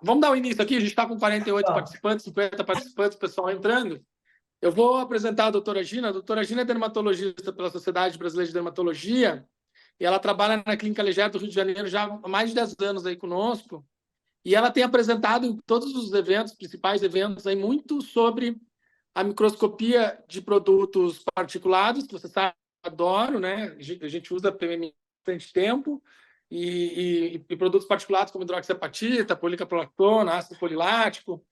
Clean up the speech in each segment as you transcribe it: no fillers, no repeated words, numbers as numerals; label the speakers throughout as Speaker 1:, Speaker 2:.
Speaker 1: vamos dar o início aqui. A gente está com 48
Speaker 2: Tá.
Speaker 1: participantes, 50 participantes, pessoal entrando. Eu vou apresentar a doutora Gina. A doutora Gina é dermatologista pela Sociedade Brasileira de Dermatologia e ela trabalha na Clínica Leger do Rio de Janeiro já há mais de 10 anos aí conosco. E ela tem apresentado em todos os eventos, principais eventos, aí, muito sobre a microscopia de produtos particulados, que você sabe, eu adoro, né? A gente usa PMMA há bastante tempo, e produtos particulados como hidroxiapatita, policaprolactona, ácido polilático.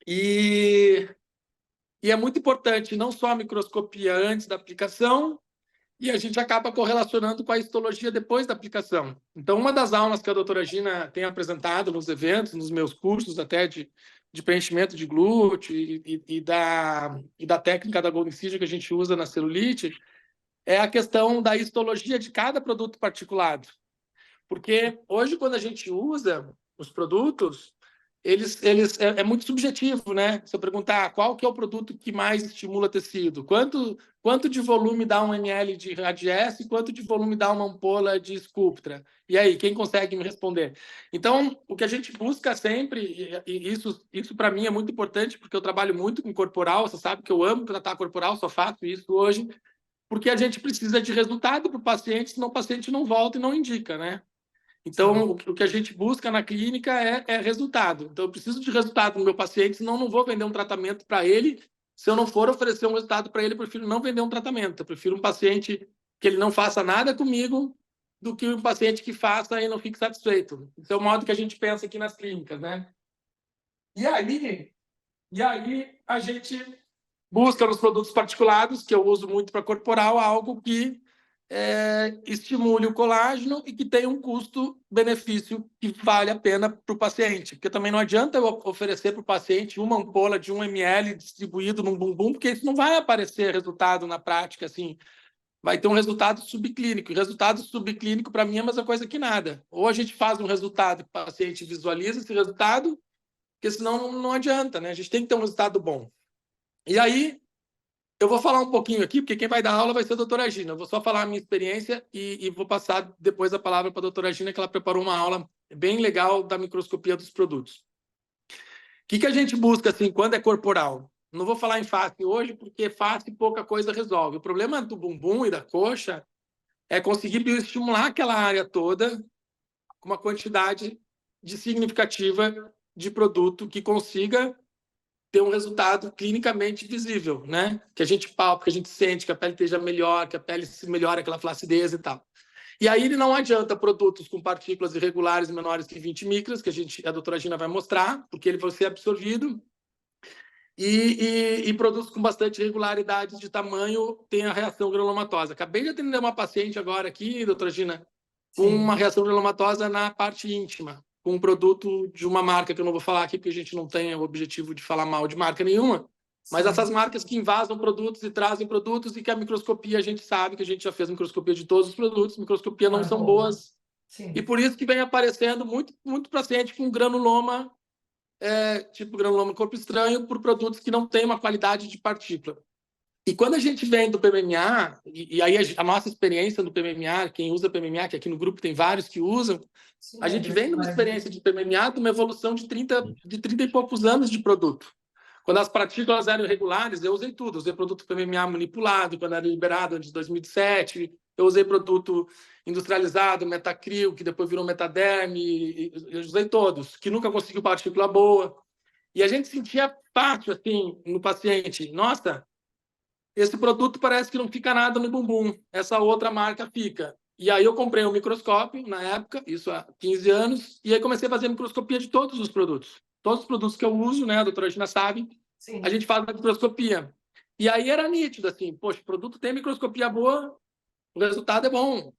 Speaker 1: E é muito importante não só a microscopia antes da aplicação, e a gente acaba correlacionando com a histologia depois da aplicação. Então, uma das aulas que a doutora Gina tem apresentado nos eventos, nos meus cursos até de preenchimento de glúteo e da técnica da Golden Seed que a gente usa na celulite, é a questão da histologia de cada produto particulado. Porque hoje, quando a gente usa os produtos, é muito subjetivo, né? Se eu perguntar qual que é o produto que mais estimula tecido, quanto de volume dá um ml de Radiesse e quanto de volume dá uma ampola de Sculptra? E aí, quem consegue me responder? Então, o que a gente busca sempre, e isso para mim é muito importante, porque eu trabalho muito com corporal, você sabe que eu amo tratar corporal, só faço isso hoje, porque a gente precisa de resultado para o paciente, senão o paciente não volta e não indica, né? Então, o que a gente busca na clínica é resultado. Então, eu preciso de resultado no meu paciente, senão não vou vender um tratamento para ele. Se eu não for oferecer um resultado para ele, eu prefiro não vender um tratamento. Eu prefiro um paciente que ele não faça nada comigo do que um paciente que faça e não fique satisfeito. Esse é o modo que a gente pensa aqui nas clínicas, né? E aí a gente busca nos produtos particulados, que eu uso muito para corporal, algo que estimule o colágeno e que tenha um custo-benefício que vale a pena para o paciente. Porque também não adianta eu oferecer para o paciente uma ampola de 1 ml distribuído num bumbum, porque isso não vai aparecer resultado na prática, assim. Vai ter um resultado subclínico. E resultado subclínico, para mim, é a mesma coisa que nada. Ou a gente faz um resultado que o paciente visualiza esse resultado, porque senão não adianta, né? A gente tem que ter um resultado bom. E aí, eu vou falar um pouquinho aqui, porque quem vai dar aula vai ser a doutora Gina. Eu vou só falar a minha experiência e vou passar depois a palavra para a doutora Gina, que ela preparou uma aula bem legal da microscopia dos produtos. O que a gente busca assim, quando é corporal? Não vou falar em face hoje, porque face pouca coisa resolve. O problema do bumbum e da coxa é conseguir bioestimular aquela área toda com uma quantidade significativa de produto que consiga ter um resultado clinicamente visível, né? Que a gente palpa, que a gente sente, que a pele esteja melhor, que a pele se melhore, aquela flacidez e tal. E aí não adianta produtos com partículas irregulares menores que 20 micras, que a doutora Gina vai mostrar, porque ele vai ser absorvido, e produtos com bastante regularidade de tamanho têm a reação granulomatosa. Acabei de atender uma paciente agora aqui, doutora Gina, com uma reação granulomatosa na parte íntima, com um produto de uma marca que eu não vou falar aqui, porque a gente não tem o objetivo de falar mal de marca nenhuma, mas essas marcas que invasam produtos e trazem produtos e que a microscopia, a gente sabe que a gente já fez microscopia de todos os produtos, microscopia não são boas. E por isso que vem aparecendo muito paciente com granuloma, tipo granuloma corpo estranho, por produtos que não têm uma qualidade de partícula. E quando a gente vem do PMMA, e aí a nossa experiência do PMMA, quem usa PMMA, que aqui no grupo tem vários que usam, a gente vem de uma experiência de PMMA de uma evolução de 30 e poucos anos de produto. Quando as partículas eram irregulares, eu usei tudo. Eu usei produto PMMA manipulado, quando era liberado antes de 2007. Eu usei produto industrializado, Metacril, que depois virou Metaderme. Eu usei todos, que nunca conseguiu partícula boa. E a gente sentia fácil, assim, no paciente. Nossa, esse produto parece que não fica nada no bumbum. Essa outra marca fica. E aí eu comprei um microscópio, na época, isso há 15 anos, e aí comecei a fazer microscopia de todos os produtos. Todos os produtos que eu uso, né, a doutora Gina sabe, a gente faz a microscopia. E aí era nítido, assim, poxa, o produto tem microscopia boa, o resultado é bom.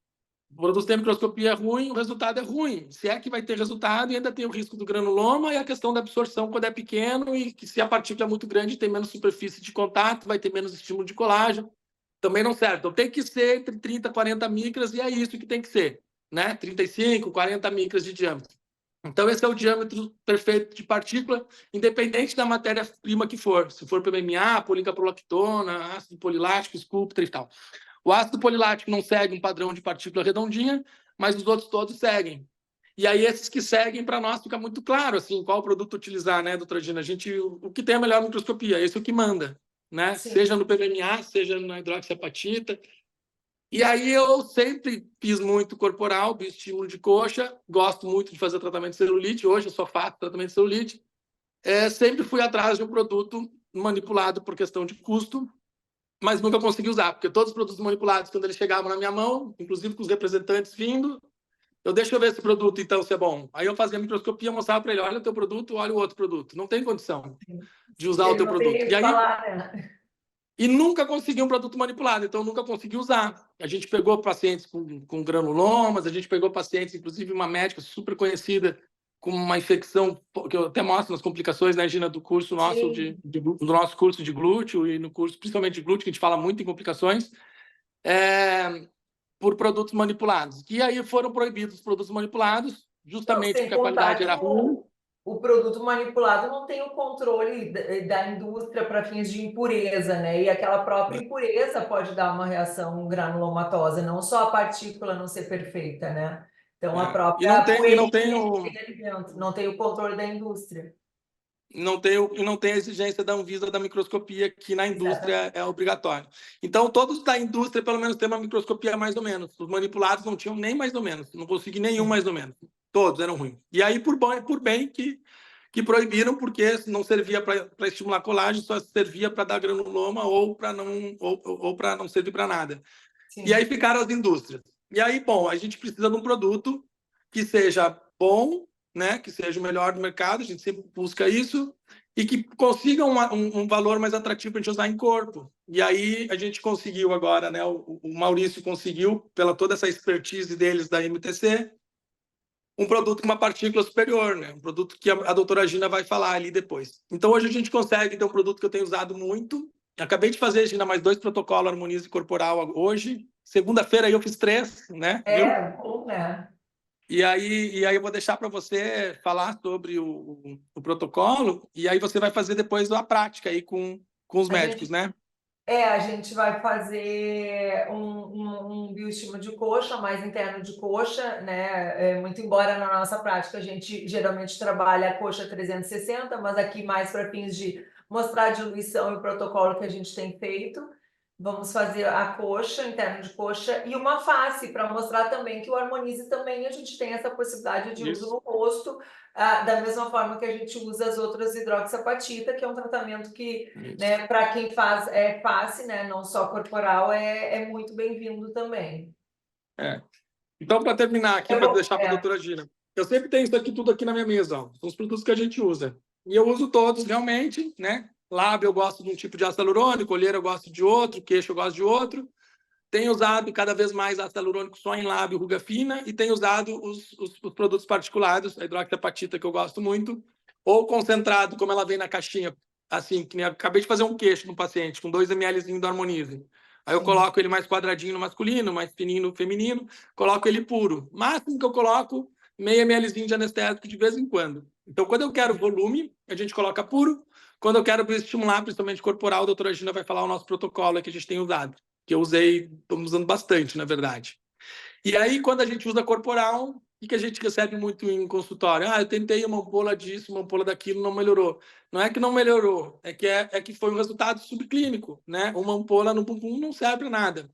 Speaker 1: O produto tem microscopia ruim, o resultado é ruim. Se é que vai ter resultado, e ainda tem o risco do granuloma e a questão da absorção quando é pequeno, e que se a partícula é muito grande, tem menos superfície de contato, vai ter menos estímulo de colágeno. Também não serve. Então tem que ser entre 30 e 40 micras, e é isso que tem que ser, né? 35, 40 micras de diâmetro. Então esse é o diâmetro perfeito de partícula, independente da matéria-prima que for. Se for PMMA, policaprolactona, ácido polilático, Sculptra e tal. O ácido polilático não segue um padrão de partícula redondinha, mas os outros todos seguem. E aí esses que seguem, para nós, fica muito claro assim, qual produto utilizar, né, doutora Gina? O que tem a melhor microscopia, esse é o que manda, né?
Speaker 2: Sim.
Speaker 1: Seja no PMMA, seja na hidroxiapatita. E aí eu sempre fiz muito corporal, bioestímulo de coxa, gosto muito de fazer tratamento de celulite, hoje eu só faço tratamento de celulite. Sempre fui atrás de um produto manipulado por questão de custo, mas nunca consegui usar, porque todos os produtos manipulados, quando eles chegavam na minha mão, inclusive com os representantes vindo, deixa eu ver esse produto, então, se é bom. Aí eu fazia a microscopia, mostrava para ele, olha o teu produto, olha o outro produto. Não tem condição de usar o teu produto.
Speaker 2: E aí... Falar,
Speaker 1: E nunca consegui um produto manipulado, então nunca consegui usar. A gente pegou pacientes com granulomas, a gente pegou pacientes, inclusive uma médica super conhecida, com uma infecção, que eu até mostro nas complicações, né, Gina, do curso nosso do nosso curso de glúteo e no curso, principalmente de glúteo, que a gente fala muito em complicações, por produtos manipulados. E aí foram proibidos os produtos manipulados, justamente porque a qualidade era ruim.
Speaker 2: O produto manipulado não tem o controle da indústria para fins de impureza, né? E aquela própria impureza pode dar uma reação granulomatosa, não só a partícula não ser perfeita, né? Então, a própria não tem o controle da indústria.
Speaker 1: Não tem a exigência da Anvisa da microscopia, que na indústria é obrigatório. Então, todos da indústria, pelo menos, têm uma microscopia mais ou menos. Os manipulados não tinham nem mais ou menos. Não consegui nenhum mais ou menos. Todos eram ruins. E aí, por bem que proibiram, porque não servia para estimular colágeno, só servia para dar granuloma ou para não servir para nada. Sim. E aí ficaram as indústrias. E aí, bom, a gente precisa de um produto que seja bom, né, que seja o melhor do mercado, a gente sempre busca isso, e que consiga um valor mais atrativo para a gente usar em corpo. E aí a gente conseguiu agora, né, o Maurício conseguiu, pela toda essa expertise deles da MTC, um produto com uma partícula superior, né, um produto que a doutora Gina vai falar ali depois. Então hoje a gente consegue ter um produto que eu tenho usado muito. Acabei de fazer, Gina, mais 2 protocolos harmonize corporal hoje. Segunda-feira aí eu fiz 3, né?
Speaker 2: Bom, né?
Speaker 1: E aí eu vou deixar para você falar sobre o protocolo, e aí você vai fazer depois a prática aí com os médicos, né?
Speaker 2: A gente vai fazer um bioestímulo de coxa, mais interno de coxa, né? Muito embora na nossa prática a gente geralmente trabalha a coxa 360, mas aqui mais para fins de mostrar a diluição e o protocolo que a gente tem feito. Vamos fazer a coxa, interno de coxa, e uma face, para mostrar também que o Harmonize também a gente tem essa possibilidade de uso no rosto, da mesma forma que a gente usa as outras hidroxiapatita, que é um tratamento que, né, para quem faz face, né, não só corporal, é muito bem-vindo também.
Speaker 1: Então, para terminar aqui, para deixar para a doutora Gina, eu sempre tenho isso aqui tudo aqui na minha mesa, ó. São os produtos que a gente usa. E eu uso todos realmente, né? Lábio eu gosto de um tipo de ácido hialurônico, olheira eu gosto de outro, queixo eu gosto de outro. Tenho usado cada vez mais ácido hialurônico só em lábio, ruga fina, e tenho usado os produtos particulados, a hidroxiapatita, que eu gosto muito, ou concentrado, como ela vem na caixinha, assim, que nem eu acabei de fazer um queixo no paciente, com 2 ml do Harmonize. Aí eu coloco ele mais quadradinho no masculino, mais fininho no feminino, coloco ele puro. Máximo que eu coloco, meio ml de anestésico de vez em quando. Então, quando eu quero volume, a gente coloca puro. Quando eu quero estimular, principalmente corporal, a doutora Gina vai falar o nosso protocolo que a gente tem usado, que eu usei, estou usando bastante, na verdade. E aí, quando a gente usa corporal, o que a gente recebe muito em consultório? Eu tentei uma ampola disso, uma ampola daquilo, não melhorou. Não é que não melhorou, é que foi um resultado subclínico, né? Uma ampola no bumbum não serve para nada.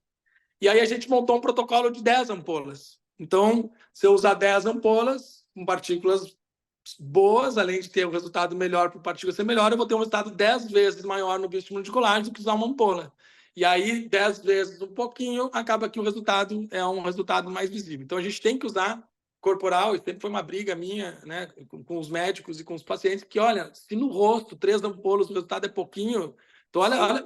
Speaker 1: E aí a gente montou um protocolo de 10 ampolas. Então, se eu usar 10 ampolas com partículas boas, além de ter um resultado melhor para a partícula ser melhor, eu vou ter um resultado 10 vezes maior no bioestímulo de colágeno do que usar uma ampola. E aí, 10 vezes um pouquinho, acaba que o resultado é um resultado mais visível. Então, a gente tem que usar corporal, e sempre foi uma briga minha, né, com os médicos e com os pacientes, que, olha, se no rosto, 3 ampolas, o resultado é pouquinho, então, olha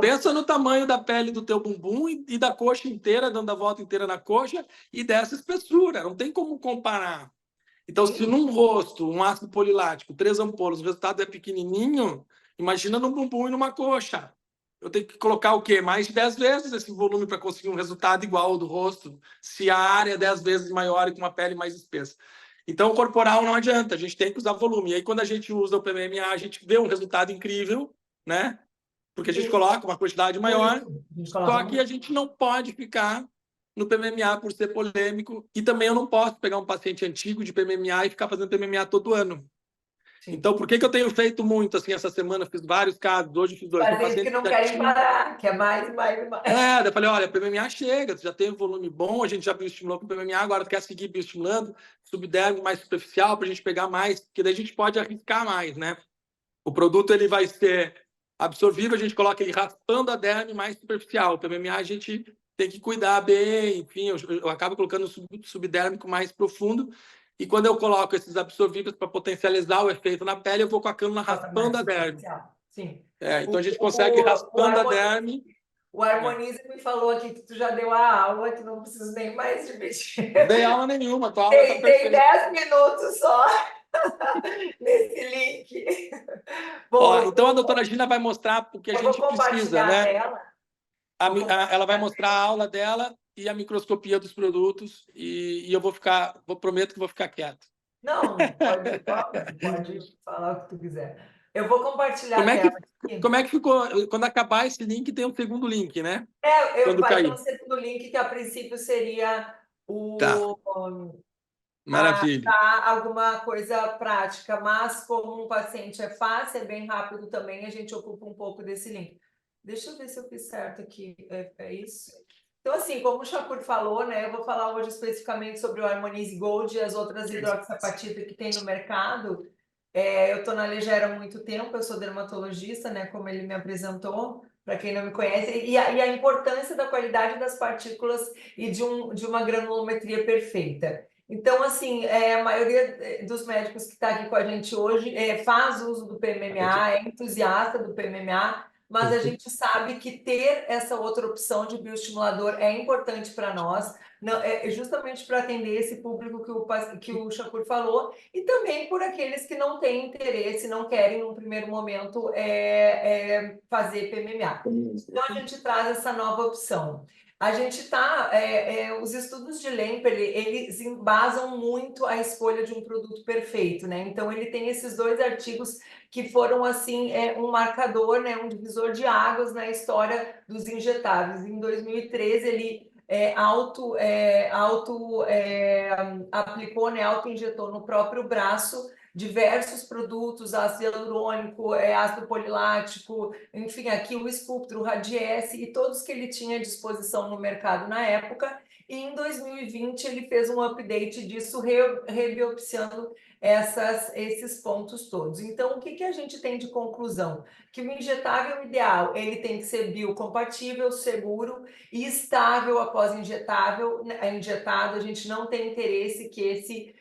Speaker 1: pensa no tamanho da pele do teu bumbum e da coxa inteira, dando a volta inteira na coxa, e dessa espessura, não tem como comparar. Então, se num rosto, um ácido polilático, 3 ampolas, o resultado é pequenininho, imagina num bumbum e numa coxa. Eu tenho que colocar o quê? Mais de 10 vezes esse volume para conseguir um resultado igual ao do rosto, se a área é 10 vezes maior e com uma pele mais espessa. Então, o corporal não adianta, a gente tem que usar volume. E aí, quando a gente usa o PMMA, a gente vê um resultado incrível, né? Porque a gente coloca uma quantidade maior, só que a gente não pode ficar no PMMA por ser polêmico, e também eu não posso pegar um paciente antigo de PMMA e ficar fazendo PMMA todo ano.
Speaker 2: Sim.
Speaker 1: Então, por que eu tenho feito muito, assim, essa semana, fiz vários casos, hoje fiz 2.
Speaker 2: Pacientes que não querem parar, que é mais.
Speaker 1: Eu falei, olha, PMMA chega, tu já tem um volume bom, a gente já bioestimulou com PMMA, agora tu quer seguir bioestimulando, subdérmico mais superficial, para a gente pegar mais, porque daí a gente pode arriscar mais, né? O produto ele vai ser absorvido, a gente coloca ele raspando a derme mais superficial. O PMMA a gente tem que cuidar bem, enfim, eu acabo colocando subdérmico mais profundo, e quando eu coloco esses absorvíveis para potencializar o efeito na pele, eu vou com a cânula raspando a derme.
Speaker 2: Sim.
Speaker 1: Então a gente consegue raspando a derme.
Speaker 2: O Harmonize me falou aqui que tu já deu a aula, que não preciso nem mais repetir.
Speaker 1: Não dei aula nenhuma, tua aula
Speaker 2: Tem 10 minutos só nesse link.
Speaker 1: Bom, então a doutora Gina vai mostrar o que a gente precisa, né? Ela vai mostrar a aula dela e a microscopia dos produtos, e eu prometo que vou ficar quieto.
Speaker 2: Não, pode falar o que tu quiser. Eu vou compartilhar a tela aqui.
Speaker 1: Como é que ficou? Quando acabar esse link, tem um segundo link, né?
Speaker 2: Vai ter um segundo link que a princípio seria
Speaker 1: Maravilha.
Speaker 2: Alguma coisa prática, mas como um paciente é fácil, é bem rápido também, a gente ocupa um pouco desse link. Deixa eu ver se eu fiz certo aqui. É isso? Então, assim, como o Chapur falou, né, eu vou falar hoje especificamente sobre o Harmonize Gold e as outras hidroxapatita que tem no mercado. Eu estou na Legera há muito tempo, eu sou dermatologista, né, como ele me apresentou, para quem não me conhece, e a importância da qualidade das partículas e de uma granulometria perfeita. Então, assim, a maioria dos médicos que está aqui com a gente hoje faz uso do PMMA, é entusiasta do PMMA, mas a gente sabe que ter essa outra opção de bioestimulador é importante para nós, justamente para atender esse público que o Chapur falou, e também por aqueles que não têm interesse, não querem, num primeiro momento, fazer PMMA. Então, a gente traz essa nova opção. A gente está... os estudos de Lemper, eles embasam muito a escolha de um produto perfeito, né? Então, ele tem esses 2 artigos que foram, assim, um marcador, né? Um divisor de águas na história dos injetáveis. Em 2013, ele aplicou, né? Auto-injetou no próprio braço diversos produtos, ácido hialurônico, ácido polilático, enfim, aqui o Sculptra, o Radiesse e todos que ele tinha à disposição no mercado na época. E em 2020 ele fez um update disso, rebiopsiando esses pontos todos. Então, o que a gente tem de conclusão? Que o injetável ideal, ele tem que ser biocompatível, seguro e estável após injetado. A gente não tem interesse que esse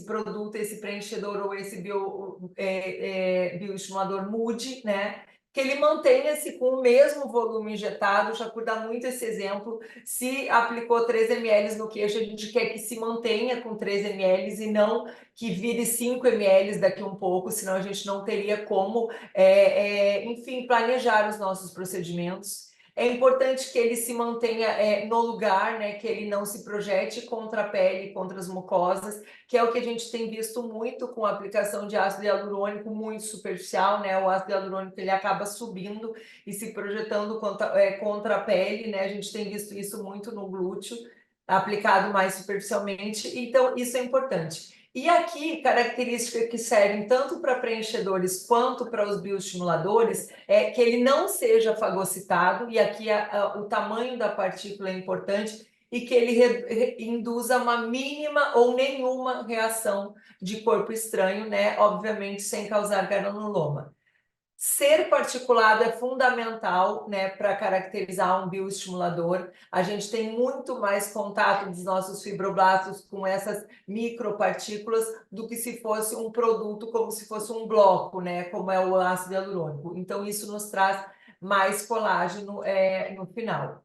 Speaker 2: produto, esse preenchedor ou esse bioestimulador mude, né? Que ele mantenha-se com o mesmo volume injetado. Já por dar muito esse exemplo, se aplicou 3 ml no queixo, a gente quer que se mantenha com 3 ml e não que vire 5 ml daqui a um pouco, senão a gente não teria como, enfim, planejar os nossos procedimentos. É importante que ele se mantenha no lugar, né, que ele não se projete contra a pele, contra as mucosas, que é o que a gente tem visto muito com a aplicação de ácido hialurônico muito superficial, né? O ácido hialurônico ele acaba subindo e se projetando contra a pele, né? A gente tem visto isso muito no glúteo, aplicado mais superficialmente, então isso é importante. E aqui, características que servem tanto para preenchedores quanto para os bioestimuladores é que ele não seja fagocitado, e aqui o tamanho da partícula é importante, e que ele induza uma mínima ou nenhuma reação de corpo estranho, né? Obviamente, sem causar granuloma. Ser particulado é fundamental, né, para caracterizar um bioestimulador. A gente tem muito mais contato dos nossos fibroblastos com essas micropartículas do que se fosse um produto, como se fosse um bloco, né, como é o ácido hialurônico. Então, isso nos traz mais colágeno no final.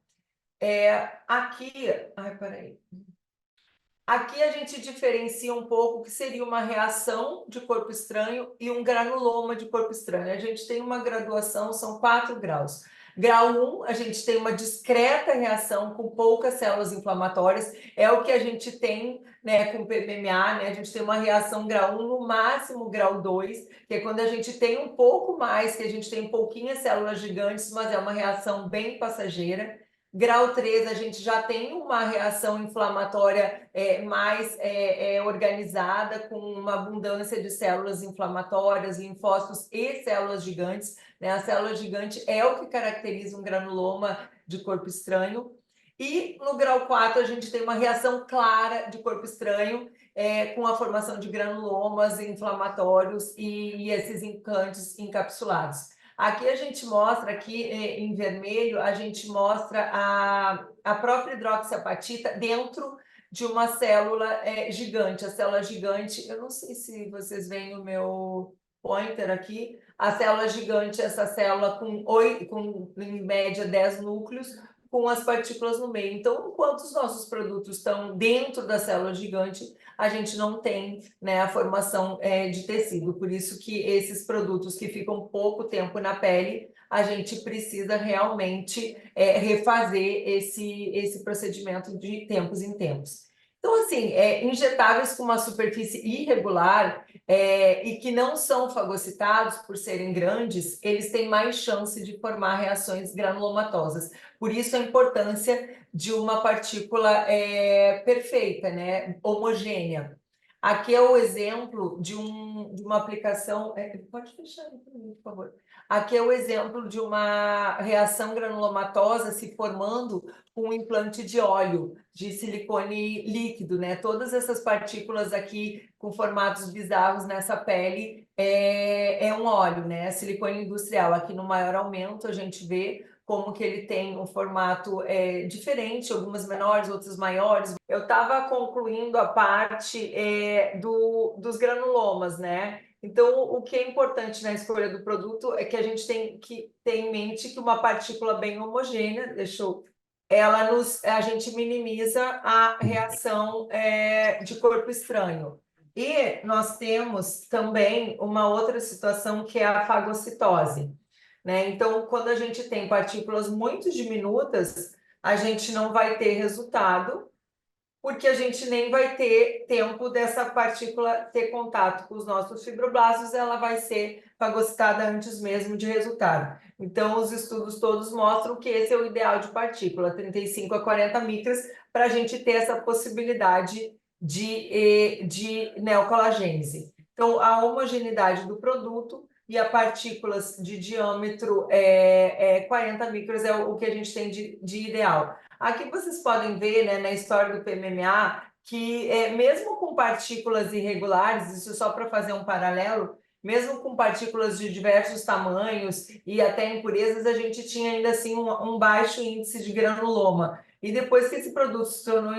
Speaker 2: Aqui a gente diferencia um pouco o que seria uma reação de corpo estranho e um granuloma de corpo estranho. A gente tem uma graduação, são 4 graus. Grau 1, a gente tem uma discreta reação com poucas células inflamatórias, é o que a gente tem, né, com PMMA, né? A gente tem uma reação grau 1, no máximo grau 2, que é quando a gente tem um pouco mais, que a gente tem pouquinhas células gigantes, mas é uma reação bem passageira. Grau 3, a gente já tem uma reação inflamatória mais organizada, com uma abundância de células inflamatórias, linfócitos e células gigantes, né? A célula gigante é o que caracteriza um granuloma de corpo estranho. E no grau 4, a gente tem uma reação clara de corpo estranho, com a formação de granulomas inflamatórios e esses implantes encapsulados. Aqui a gente mostra, aqui em vermelho, a gente mostra a própria hidroxiapatita dentro de uma célula gigante. A célula gigante, eu não sei se vocês veem o meu pointer aqui, a célula gigante, essa célula com em média 10 núcleos, com as partículas no meio. Então, enquanto os nossos produtos estão dentro da célula gigante, a gente não tem, né, a formação de tecido. Por isso que esses produtos que ficam pouco tempo na pele, a gente precisa realmente refazer esse procedimento de tempos em tempos. Então, assim, injetáveis com uma superfície irregular e que não são fagocitados por serem grandes, eles têm mais chance de formar reações granulomatosas. Por isso a importância de uma partícula perfeita, né? Homogênea. Aqui é o exemplo de uma aplicação... pode fechar aí para mim, por favor. Aqui é o exemplo de uma reação granulomatosa se formando com um implante de óleo, de silicone líquido, né? Todas essas partículas aqui com formatos bizarros nessa pele é um óleo, né? Silicone industrial. Aqui no maior aumento a gente vê como que ele tem um formato diferente, algumas menores, outras maiores. Eu estava concluindo a parte dos granulomas, né? Então, o que é importante na escolha do produto é que a gente tem que ter em mente que uma partícula bem homogênea, a gente minimiza a reação de corpo estranho. E nós temos também uma outra situação que é a fagocitose, né? Então, quando a gente tem partículas muito diminutas, a gente não vai ter resultado, porque a gente nem vai ter tempo dessa partícula ter contato com os nossos fibroblastos, ela vai ser fagocitada antes mesmo de resultado. Então, os estudos todos mostram que esse é o ideal de partícula, 35 a 40 micras, para a gente ter essa possibilidade de neocolagênese. Então, a homogeneidade do produto e a partículas de diâmetro 40 micras é o que a gente tem de ideal. Aqui vocês podem ver, né, na história do PMMA, que mesmo com partículas irregulares, isso só para fazer um paralelo, mesmo com partículas de diversos tamanhos e até impurezas, a gente tinha ainda assim um baixo índice de granuloma. E depois que esse produto se tornou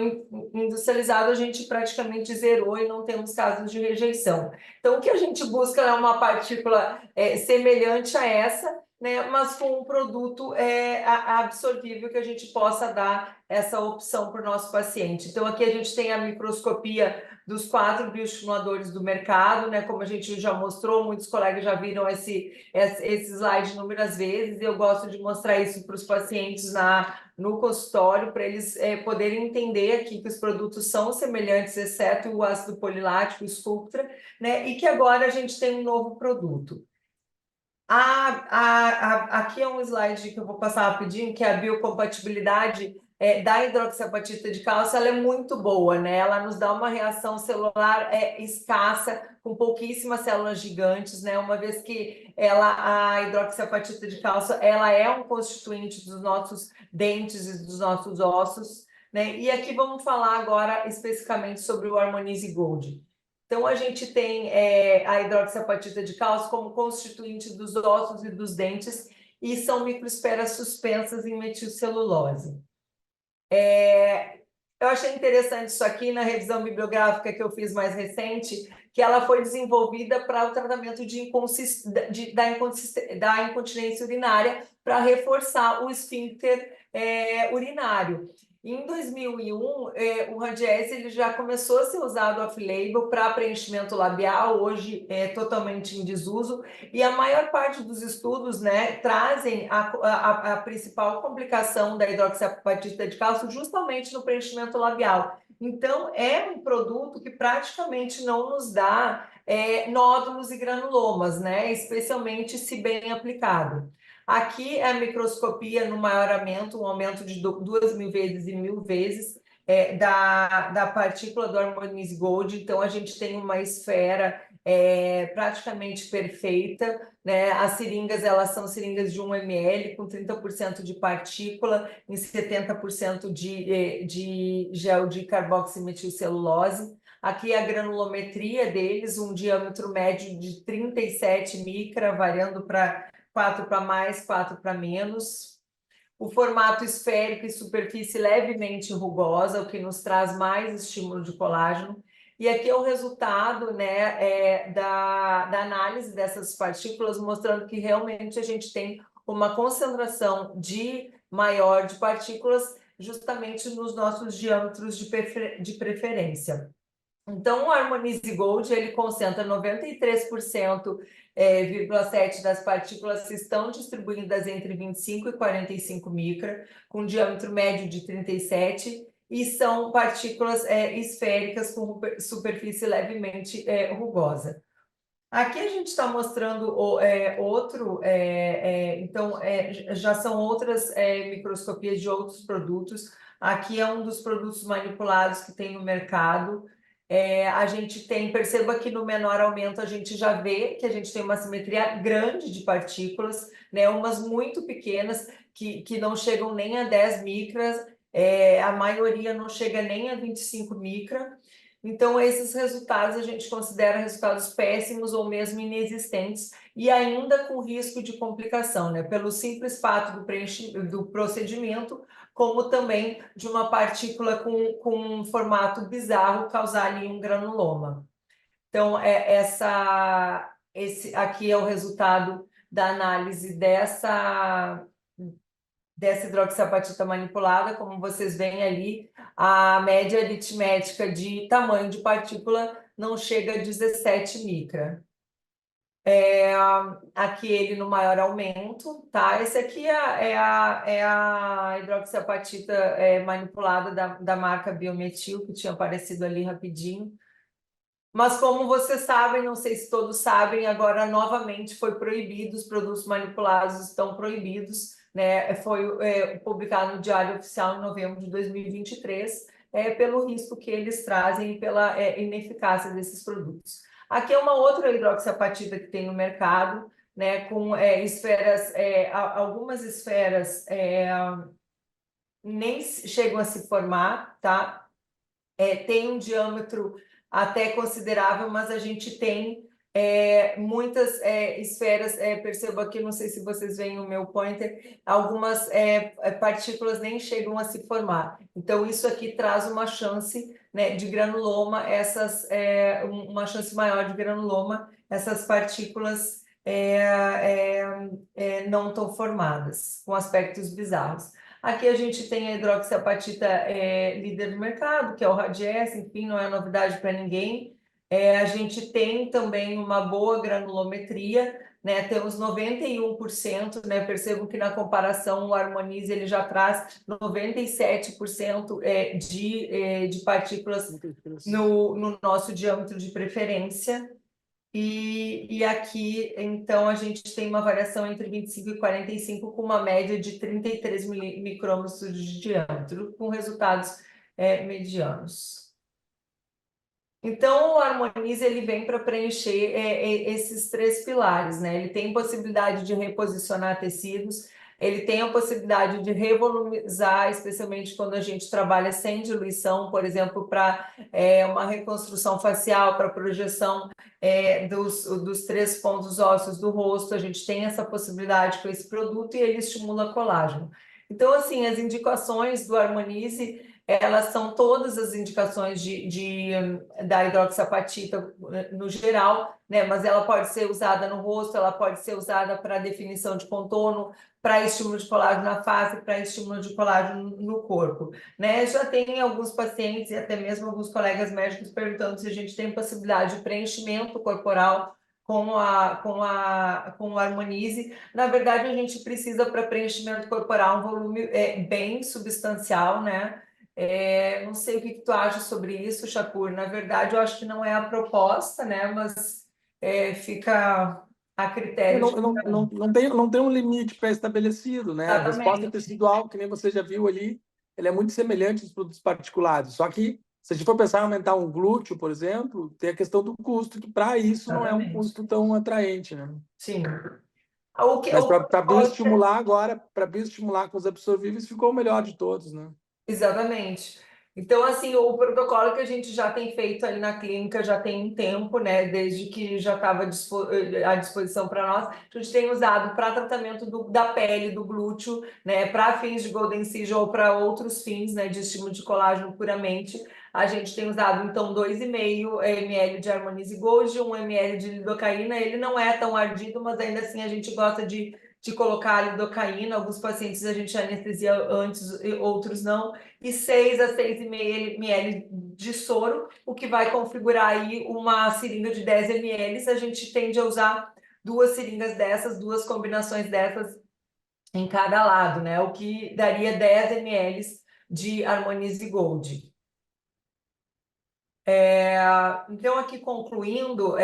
Speaker 2: industrializado, a gente praticamente zerou e não temos casos de rejeição. Então, o que a gente busca é uma partícula semelhante a essa, né, mas com um produto absorvível que a gente possa dar essa opção para o nosso paciente. Então, aqui a gente tem a microscopia dos 4 bioestimuladores do mercado, né? Como a gente já mostrou, muitos colegas já viram esse slide inúmeras vezes, e eu gosto de mostrar isso para os pacientes no consultório, para eles poderem entender aqui que os produtos são semelhantes, exceto o ácido polilático, o Sculptra, né? E que agora a gente tem um novo produto. Aqui é um slide que eu vou passar rapidinho, que é a biocompatibilidade da hidroxiapatita de cálcio. Ela é muito boa, né? Ela nos dá uma reação celular escassa, com pouquíssimas células gigantes, né? Uma vez que a hidroxiapatita de cálcio, ela é um constituinte dos nossos dentes e dos nossos ossos, né? E aqui vamos falar agora especificamente sobre o Harmonize Gold. Então, a gente tem a hidroxiapatita de cálcio como constituinte dos ossos e dos dentes, e são microesferas suspensas em metilcelulose. Eu achei interessante isso aqui na revisão bibliográfica que eu fiz mais recente, que ela foi desenvolvida para o tratamento da incontinência urinária, para reforçar o esfíncter urinário. Em 2001, o Randiese ele já começou a ser usado off-label para preenchimento labial, hoje é totalmente em desuso, e a maior parte dos estudos, né, trazem a principal complicação da hidroxiapatita de cálcio justamente no preenchimento labial. Então, é um produto que praticamente não nos dá nódulos e granulomas, né? Especialmente se bem aplicado. Aqui é a microscopia no maioramento, um aumento de 2.000 vezes e 1.000 vezes da partícula do Harmonize Gold. Então, a gente tem uma esfera praticamente perfeita, né? As seringas, elas são seringas de 1 ml, com 30% de partícula em 70% de gel de carboximetilcelulose. Aqui a granulometria deles, um diâmetro médio de 37 micra, variando para 4 para mais, 4 para menos. O formato esférico e superfície levemente rugosa, o que nos traz mais estímulo de colágeno. E aqui é o resultado, né, da análise dessas partículas, mostrando que realmente a gente tem uma concentração maior de partículas justamente nos nossos diâmetros de preferência. Então, o Harmonize Gold, ele concentra 93,7% das partículas que estão distribuídas entre 25 e 45 micra, com diâmetro médio de 37, e são partículas esféricas com superfície levemente rugosa. Aqui a gente está mostrando então já são outras microscopias de outros produtos. Aqui é um dos produtos manipulados que tem no mercado. A gente perceba que no menor aumento a gente já vê que a gente tem uma simetria grande de partículas, né? Umas muito pequenas que não chegam nem a 10 micras, a maioria não chega nem a 25 micra. Então, esses resultados a gente considera resultados péssimos ou mesmo inexistentes e ainda com risco de complicação, né? Pelo simples fato do procedimento, como também de uma partícula com um formato bizarro causar ali um granuloma. Então, esse aqui é o resultado da análise dessa hidroxiapatita manipulada. Como vocês veem ali, a média aritmética de tamanho de partícula não chega a 17 micra. Aqui ele no maior aumento, tá? Esse aqui é a hidroxiapatita manipulada da marca Biometil, que tinha aparecido ali rapidinho. Mas como vocês sabem, não sei se todos sabem, agora novamente foi proibido, os produtos manipulados estão proibidos, né? Foi publicado no Diário Oficial em novembro de 2023, pelo risco que eles trazem e pela ineficácia desses produtos. Aqui é uma outra hidroxiapatita que tem no mercado, né? Com esferas, algumas esferas nem chegam a se formar, tá? Tem um diâmetro até considerável, mas a gente tem muitas esferas, percebo aqui, não sei se vocês veem o meu pointer, algumas partículas nem chegam a se formar. Então, isso aqui traz uma chance, né, de granuloma, uma chance maior de granuloma, essas partículas não estão formadas, com aspectos bizarros. Aqui a gente tem a hidroxiapatita líder do mercado, que é o Radiesse, enfim, não é novidade para ninguém. A gente tem também uma boa granulometria, né? Temos 91%, né? Percebam que na comparação o Harmonize ele já traz 97% de partículas no nosso diâmetro de preferência. E aqui, então, a gente tem uma variação entre 25 e 45, com uma média de 33 micrômetros de diâmetro, com resultados medianos. Então, o Harmonize ele vem para preencher esses três pilares, né? Ele tem possibilidade de reposicionar tecidos, ele tem a possibilidade de revolumizar, especialmente quando a gente trabalha sem diluição, por exemplo, para uma reconstrução facial, para projeção dos três pontos ósseos do rosto. A gente tem essa possibilidade com esse produto e ele estimula colágeno. Então, assim, as indicações do Harmonize, elas são todas as indicações da hidroxiapatita no geral, né? Mas ela pode ser usada no rosto, ela pode ser usada para definição de contorno, para estímulo de colágeno na face, para estímulo de colágeno no corpo, né? Já tem alguns pacientes e até mesmo alguns colegas médicos perguntando se a gente tem possibilidade de preenchimento corporal com o Harmonize. Na verdade, a gente precisa, para preenchimento corporal, um volume bem substancial, né? Não sei o que tu acha sobre isso, Chapur. Na verdade, eu acho que não é a proposta, né? Mas fica a critério de cada um.
Speaker 1: Não tem um limite pré-estabelecido, né? A resposta tecidual, que nem você já viu ali, ela é muito semelhante aos produtos particulados. Só que, se a gente for pensar em aumentar um glúteo, por exemplo, tem a questão do custo, que para isso não é um custo tão atraente, né?
Speaker 2: Sim.
Speaker 1: Mas para bioestimular agora, para bioestimular com os absorvíveis, ficou o melhor de todos, né?
Speaker 2: Exatamente. Então, assim, o protocolo que a gente já tem feito ali na clínica já tem um tempo, né? Desde que já estava à disposição para nós, a gente tem usado para tratamento da pele, do glúteo, né? Para fins de Golden Seizure ou para outros fins, né? De estímulo de colágeno puramente. A gente tem usado, então, 2,5 ml de Harmonize Gold, 1 ml de lidocaína. Ele não é tão ardido, mas ainda assim a gente gosta de colocar a lidocaína. Alguns pacientes a gente anestesia antes, outros não. E 6 a 6,5 ml de soro, o que vai configurar aí uma seringa de 10 ml. A gente tende a usar 2 seringas dessas, 2 combinações dessas em cada lado, né? O que daria 10 ml de Harmonize Gold. Então, aqui concluindo,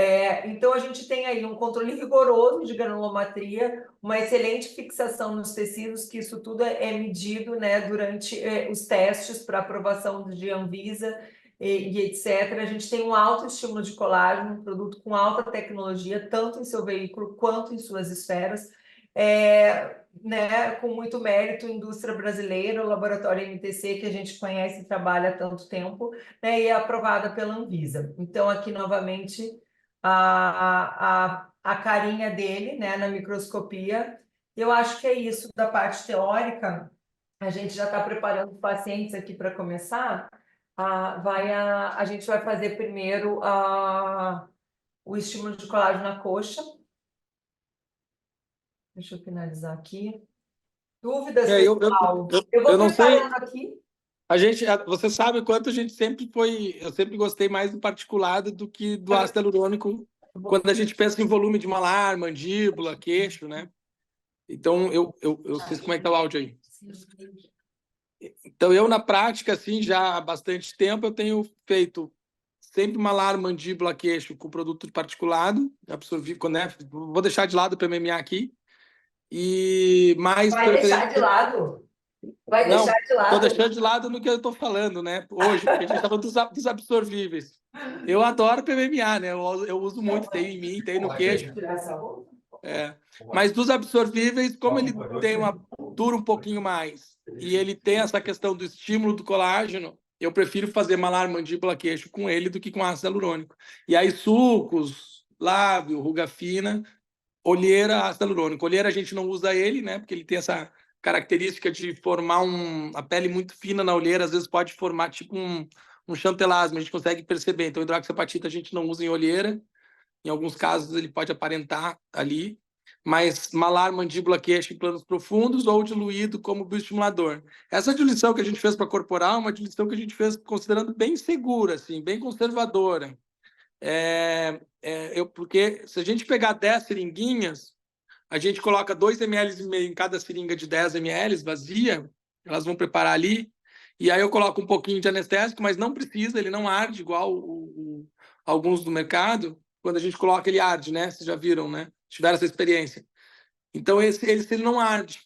Speaker 2: então a gente tem aí um controle rigoroso de granulometria, uma excelente fixação nos tecidos, que isso tudo é medido, né, durante os testes para aprovação de Anvisa e etc. A gente tem um alto estímulo de colágeno, um produto com alta tecnologia, tanto em seu veículo quanto em suas esferas. Né, com muito mérito, indústria brasileira, o laboratório MTC, que a gente conhece e trabalha há tanto tempo, né, e é aprovada pela Anvisa. Então, aqui, novamente, a carinha dele, né, na microscopia. Eu acho que é isso da parte teórica. A gente já está preparando os pacientes aqui para começar. A gente vai fazer primeiro o estímulo de colágeno na coxa. Deixa eu finalizar aqui. Dúvidas, pessoal? Eu vou
Speaker 1: não
Speaker 2: preparando
Speaker 1: sei.
Speaker 2: aqui.
Speaker 1: Você sabe o quanto a gente sempre foi. Eu sempre gostei mais do particulado do que do ácido hialurônico, quando a gente pensa em volume de malar, mandíbula, queixo, né? Então, eu sei como é que tá o áudio aí. Então, eu, na prática, assim, já há bastante tempo, eu tenho feito sempre malar, mandíbula, queixo com produto particulado, absorvido, né? Vou deixar de lado o PMMA aqui. E mais.
Speaker 2: Vai deixar de lado? Vai
Speaker 1: Não,
Speaker 2: deixar de lado?
Speaker 1: estou deixando de lado no que eu estou falando, né? Hoje, porque a gente está falando dos absorvíveis. Eu adoro PMMA, né? Eu uso muito, tem em mim, tem no queixo. Mas dos absorvíveis, como ele tem dura um pouquinho mais e ele tem essa questão do estímulo do colágeno, eu prefiro fazer malar, mandíbula, queixo com ele do que com ácido hialurônico. E aí sucos, lábio, ruga fina, olheira, ácido hialurônico. Olheira a gente não usa ele, né? Porque ele tem essa característica de formar a pele muito fina na olheira, às vezes pode formar tipo um chantelasma, a gente consegue perceber. Então, hidroxapatita a gente não usa em olheira. Em alguns casos, ele pode aparentar ali. Mas malar, mandíbula, queixo em planos profundos ou diluído como bioestimulador. Essa diluição que a gente fez para corporal é uma diluição que a gente fez considerando bem segura, assim, bem conservadora. Porque se a gente pegar 10 seringuinhas, a gente coloca 2,5 ml em cada seringa de 10 ml vazia, elas vão preparar ali, e aí eu coloco um pouquinho de anestésico, mas não precisa, ele não arde igual alguns do mercado. Quando a gente coloca, ele arde, né? Vocês já viram, né? Tiveram essa experiência. Então, ele não arde.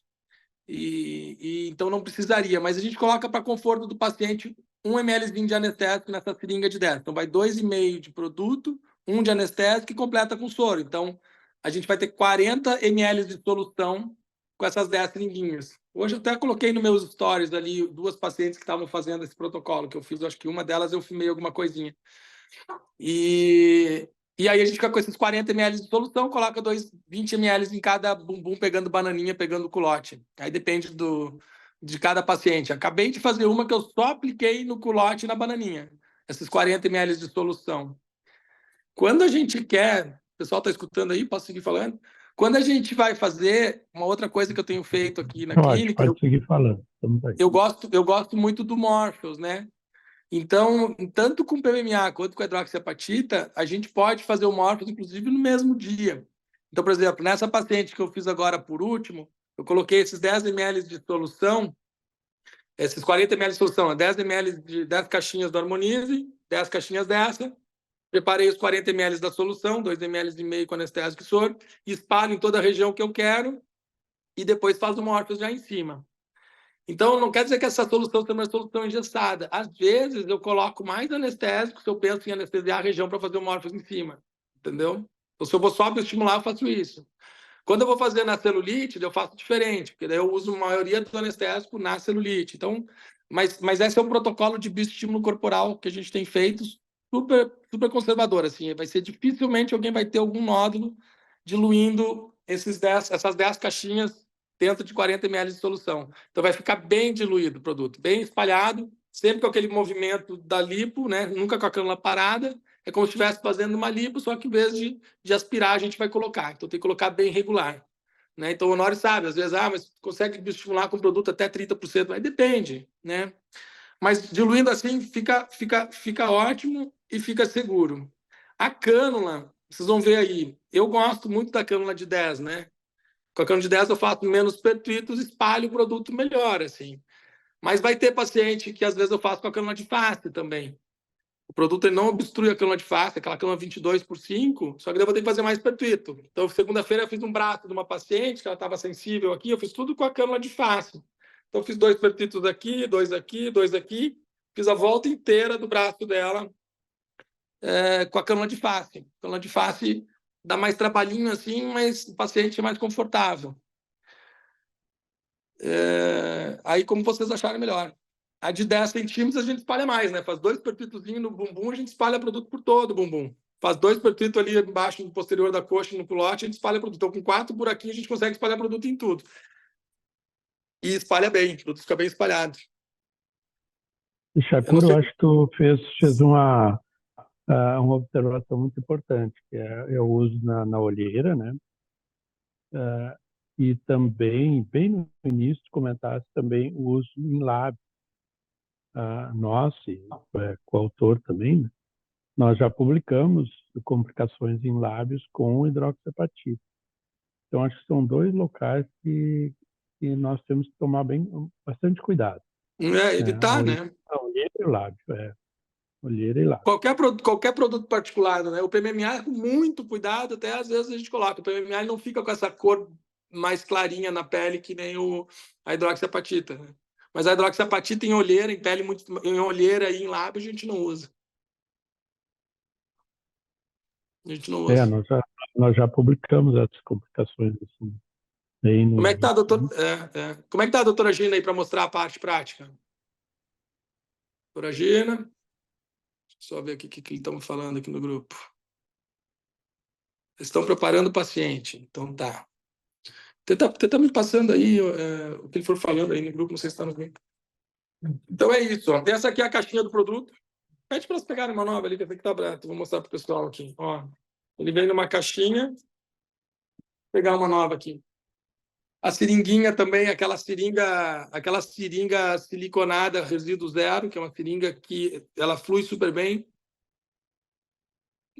Speaker 1: Então, não precisaria. Mas a gente coloca para conforto do paciente 1 ml de anestésico nessa seringa de 10. Então, vai 2,5 de produto, 1 de anestésico e completa com soro. Então, a gente vai ter 40 ml de solução com essas 10 seringuinhas. Hoje eu até coloquei nos meus stories ali 2 pacientes que estavam fazendo esse protocolo, que eu fiz, acho que uma delas eu filmei alguma coisinha. E aí a gente fica com esses 40 ml de solução, coloca 20 ml em cada bumbum, pegando bananinha, pegando culote. Aí depende de cada paciente. Acabei de fazer uma que eu só apliquei no culote e na bananinha. Esses 40 ml de solução. Quando a gente quer... O pessoal está escutando aí? Posso seguir falando? Quando a gente vai fazer... Uma outra coisa que eu tenho feito aqui na clínica...
Speaker 3: Pode seguir falando.
Speaker 1: Eu gosto muito do Morpheus, né? Então, tanto com PMMA quanto com hidroxiapatita, a gente pode fazer o Morpheus, inclusive, no mesmo dia. Então, por exemplo, nessa paciente que eu fiz agora por último, eu coloquei esses 10 ml de solução Esses 40 ml de solução, 10 ml de 10 caixinhas do Harmonize, 10 caixinhas dessa. Preparei os 40 ml da solução, 2,5 ml com anestésico e soro, espalho em toda a região que eu quero e depois faço uma órfise já em cima. Então, não quer dizer que essa solução seja uma solução engessada. Às vezes, eu coloco mais anestésico se eu penso em anestesiar a região para fazer uma órfise em cima. Entendeu? Então, se eu vou só bioestimular, eu faço isso. Quando eu vou fazer na celulite, eu faço diferente, porque daí eu uso a maioria do anestésico na celulite. Então, mas esse é um protocolo de bioestímulo corporal que a gente tem feito super, super conservador. Assim, vai ser dificilmente alguém vai ter algum nódulo diluindo essas 10 caixinhas dentro de 40 ml de solução. Então, vai ficar bem diluído o produto, bem espalhado, sempre com aquele movimento da lipo, né? Nunca com a cânula parada. É como se estivesse fazendo uma lipo, só que em vez de aspirar, a gente vai colocar. Então, tem que colocar bem regular. Né? Então, o Honório sabe, às vezes, mas consegue estimular com o produto até 30%. Aí depende, né? Mas diluindo assim, fica ótimo e fica seguro. A cânula, vocês vão ver aí, eu gosto muito da cânula de 10, né? Com a cânula de 10 eu faço menos pertuitos, espalho o produto melhor, assim. Mas vai ter paciente que às vezes eu faço com a cânula de face também. O produto ele não obstrui a cânula de face, aquela cânula 22/5, só que daí eu vou ter que fazer mais pertuito. Então, segunda-feira eu fiz um braço de uma paciente que ela estava sensível aqui, eu fiz tudo com a cânula de face. Então, eu fiz 2 pertuitos aqui, 2 aqui, 2 aqui, fiz a volta inteira do braço dela com a cânula de face. A cânula de face dá mais trabalhinho assim, mas o paciente é mais confortável. Aí, como vocês acharem melhor. A de 10 centímetros a gente espalha mais, né? Faz 2 pertuitozinhos no bumbum, a gente espalha produto por todo o bumbum. Faz 2 pertuitos ali embaixo, no posterior da coxa, no culote, a gente espalha produto. Então, com 4 buraquinhos, a gente consegue espalhar produto em tudo. E espalha bem, o produto fica bem espalhado.
Speaker 3: E Shakura, eu acho que tu fez uma observação muito importante, que é o uso na olheira, né? E também, bem no início, comentaste também o uso em lábio. Nós, e coautor também, né? Nós já publicamos complicações em lábios com hidroxapatite. Então, acho que são 2 locais que nós temos que tomar bastante cuidado.
Speaker 1: Evitar, né?
Speaker 3: A olheira e o lábio, olheira e lábio.
Speaker 1: Qualquer produto particular, né? O PMMA, com muito cuidado, até às vezes a gente coloca. O PMMA não fica com essa cor mais clarinha na pele que nem a hidroxiapatita, né? Mas a hidroxiapatita em olheira, em pele, em olheira e em lábio, a gente não usa. A gente não usa.
Speaker 3: Nós já publicamos essas complicações assim.
Speaker 1: Como é que tá, doutor? Como é que tá a doutora Gina aí para mostrar a parte prática? Doutora Gina? Deixa eu só ver aqui o que estamos falando aqui no grupo. Estão preparando o paciente. Então tá. Tenta me passando aí o que ele for falando aí no grupo, não sei se está no grupo. Então é isso. Ó. Essa aqui é a caixinha do produto. Pede para elas pegarem uma nova ali, que está aberto. Vou mostrar para o pessoal aqui. Ó, ele vem numa caixinha. Vou pegar uma nova aqui. A seringuinha também, aquela seringa siliconada, resíduo zero, que é uma seringa que ela flui super bem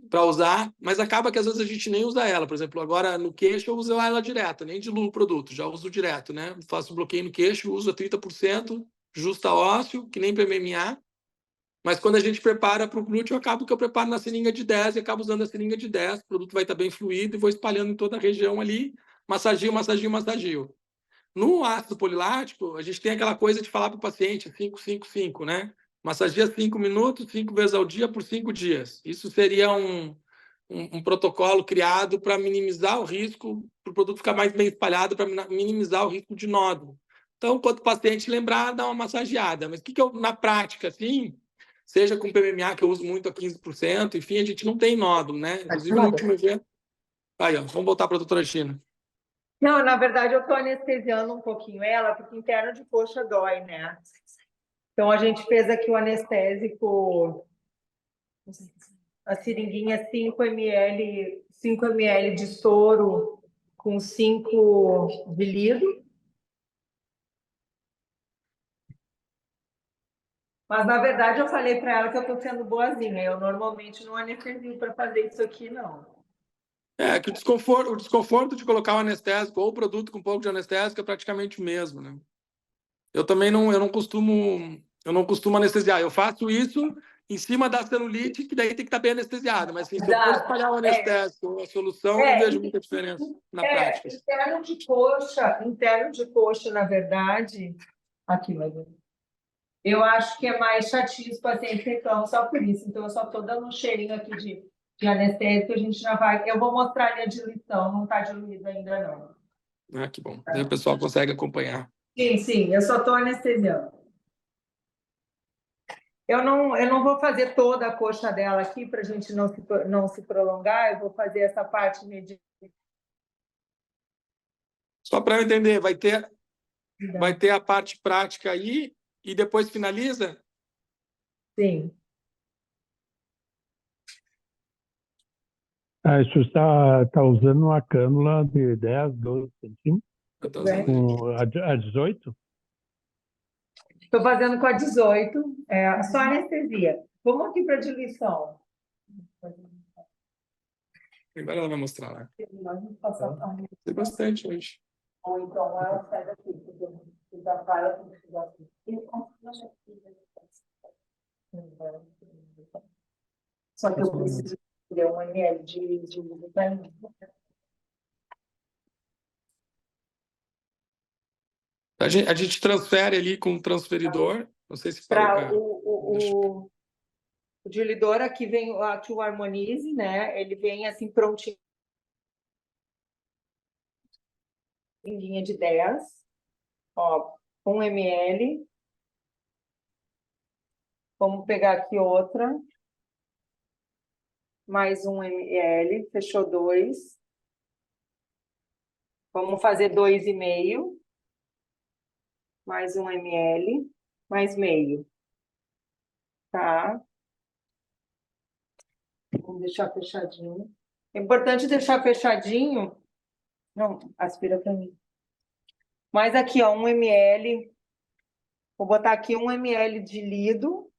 Speaker 1: para usar, mas acaba que às vezes a gente nem usa ela. Por exemplo, agora no queixo eu uso ela direto, nem diluo o produto, já uso direto, né? Faço bloqueio no queixo, uso a 30%, justa ósseo, que nem PMMA. Mas quando a gente prepara para o glúteo, eu acabo que eu preparo na seringa de 10 e acabo usando a seringa de 10, o produto vai estar bem fluido e vou espalhando em toda a região ali, massageio, massageio, massageio. No ácido polilático, a gente tem aquela coisa de falar para o paciente 5, 5, 5, né? Massageia 5 minutos, 5 vezes ao dia por 5 dias. Isso seria um protocolo criado para minimizar o risco, para o produto ficar mais bem espalhado, para minimizar o risco de nódulo. Então, quando o paciente lembrar, dá uma massageada. Mas o que eu, na prática, assim, seja com PMMA, que eu uso muito a 15%, enfim, a gente não tem nódulo, né? Inclusive, no último evento... Aí, ó, vamos voltar para a doutora China.
Speaker 2: Não, na verdade, eu estou anestesiando um pouquinho ela, porque interno de coxa dói, né? Então, a gente fez aqui o anestésico, a seringuinha 5 ml de soro com 5 de lido. Mas, na verdade, eu falei para ela que eu estou sendo boazinha. Eu normalmente não anestesio para fazer isso aqui, não.
Speaker 1: Que o desconforto de colocar o anestésico ou o produto com um pouco de anestésico é praticamente o mesmo, né? Eu também não, eu não costumo anestesiar. Eu faço isso em cima da celulite, que daí tem que estar bem anestesiado. Mas assim, se eu for
Speaker 2: Exato.
Speaker 1: espalhar o anestésico, a solução, não vejo muita diferença na prática.
Speaker 2: Interno de coxa, na verdade, aqui, eu acho que é mais chatinho os pacientes reclamam só por isso. Então, eu só estou dando um cheirinho aqui de anestésico, a gente já vai. Eu vou mostrar ali a diluição, não está diluída ainda, não.
Speaker 1: Ah, que bom. Daí o pessoal consegue acompanhar.
Speaker 2: Sim, eu só estou anestesiando. Eu não vou fazer toda a coxa dela aqui para a gente não se prolongar, eu vou fazer essa parte mediana.
Speaker 1: Só para eu entender, vai ter a parte prática aí e depois finaliza?
Speaker 2: Sim.
Speaker 3: Isso está usando uma cânula de 10, 12 centímetros?
Speaker 1: Eu tô usando aí.
Speaker 3: A 18?
Speaker 2: Estou fazendo com a 18, só anestesia. Vamos aqui para a diluição.
Speaker 1: Agora ela vai mostrar lá. Tem bastante hoje.
Speaker 2: Ou então ela sai daqui, porque já para com só que eu preciso ter 1 ml de vitamina.
Speaker 1: A gente transfere ali com o transferidor. Não sei se
Speaker 2: Para o diluidor, aqui vem o Harmonize, né? Ele vem assim prontinho. Linha de 10, ó, 1 ml. Vamos pegar aqui outra. Mais 1 ml, fechou 2. Vamos fazer 2,5. Mais 1 ml, mais meio. Tá? Vamos deixar fechadinho. É importante deixar fechadinho. Não, aspira para mim. Mas aqui, ó, 1 ml. Vou botar aqui 1 ml de lido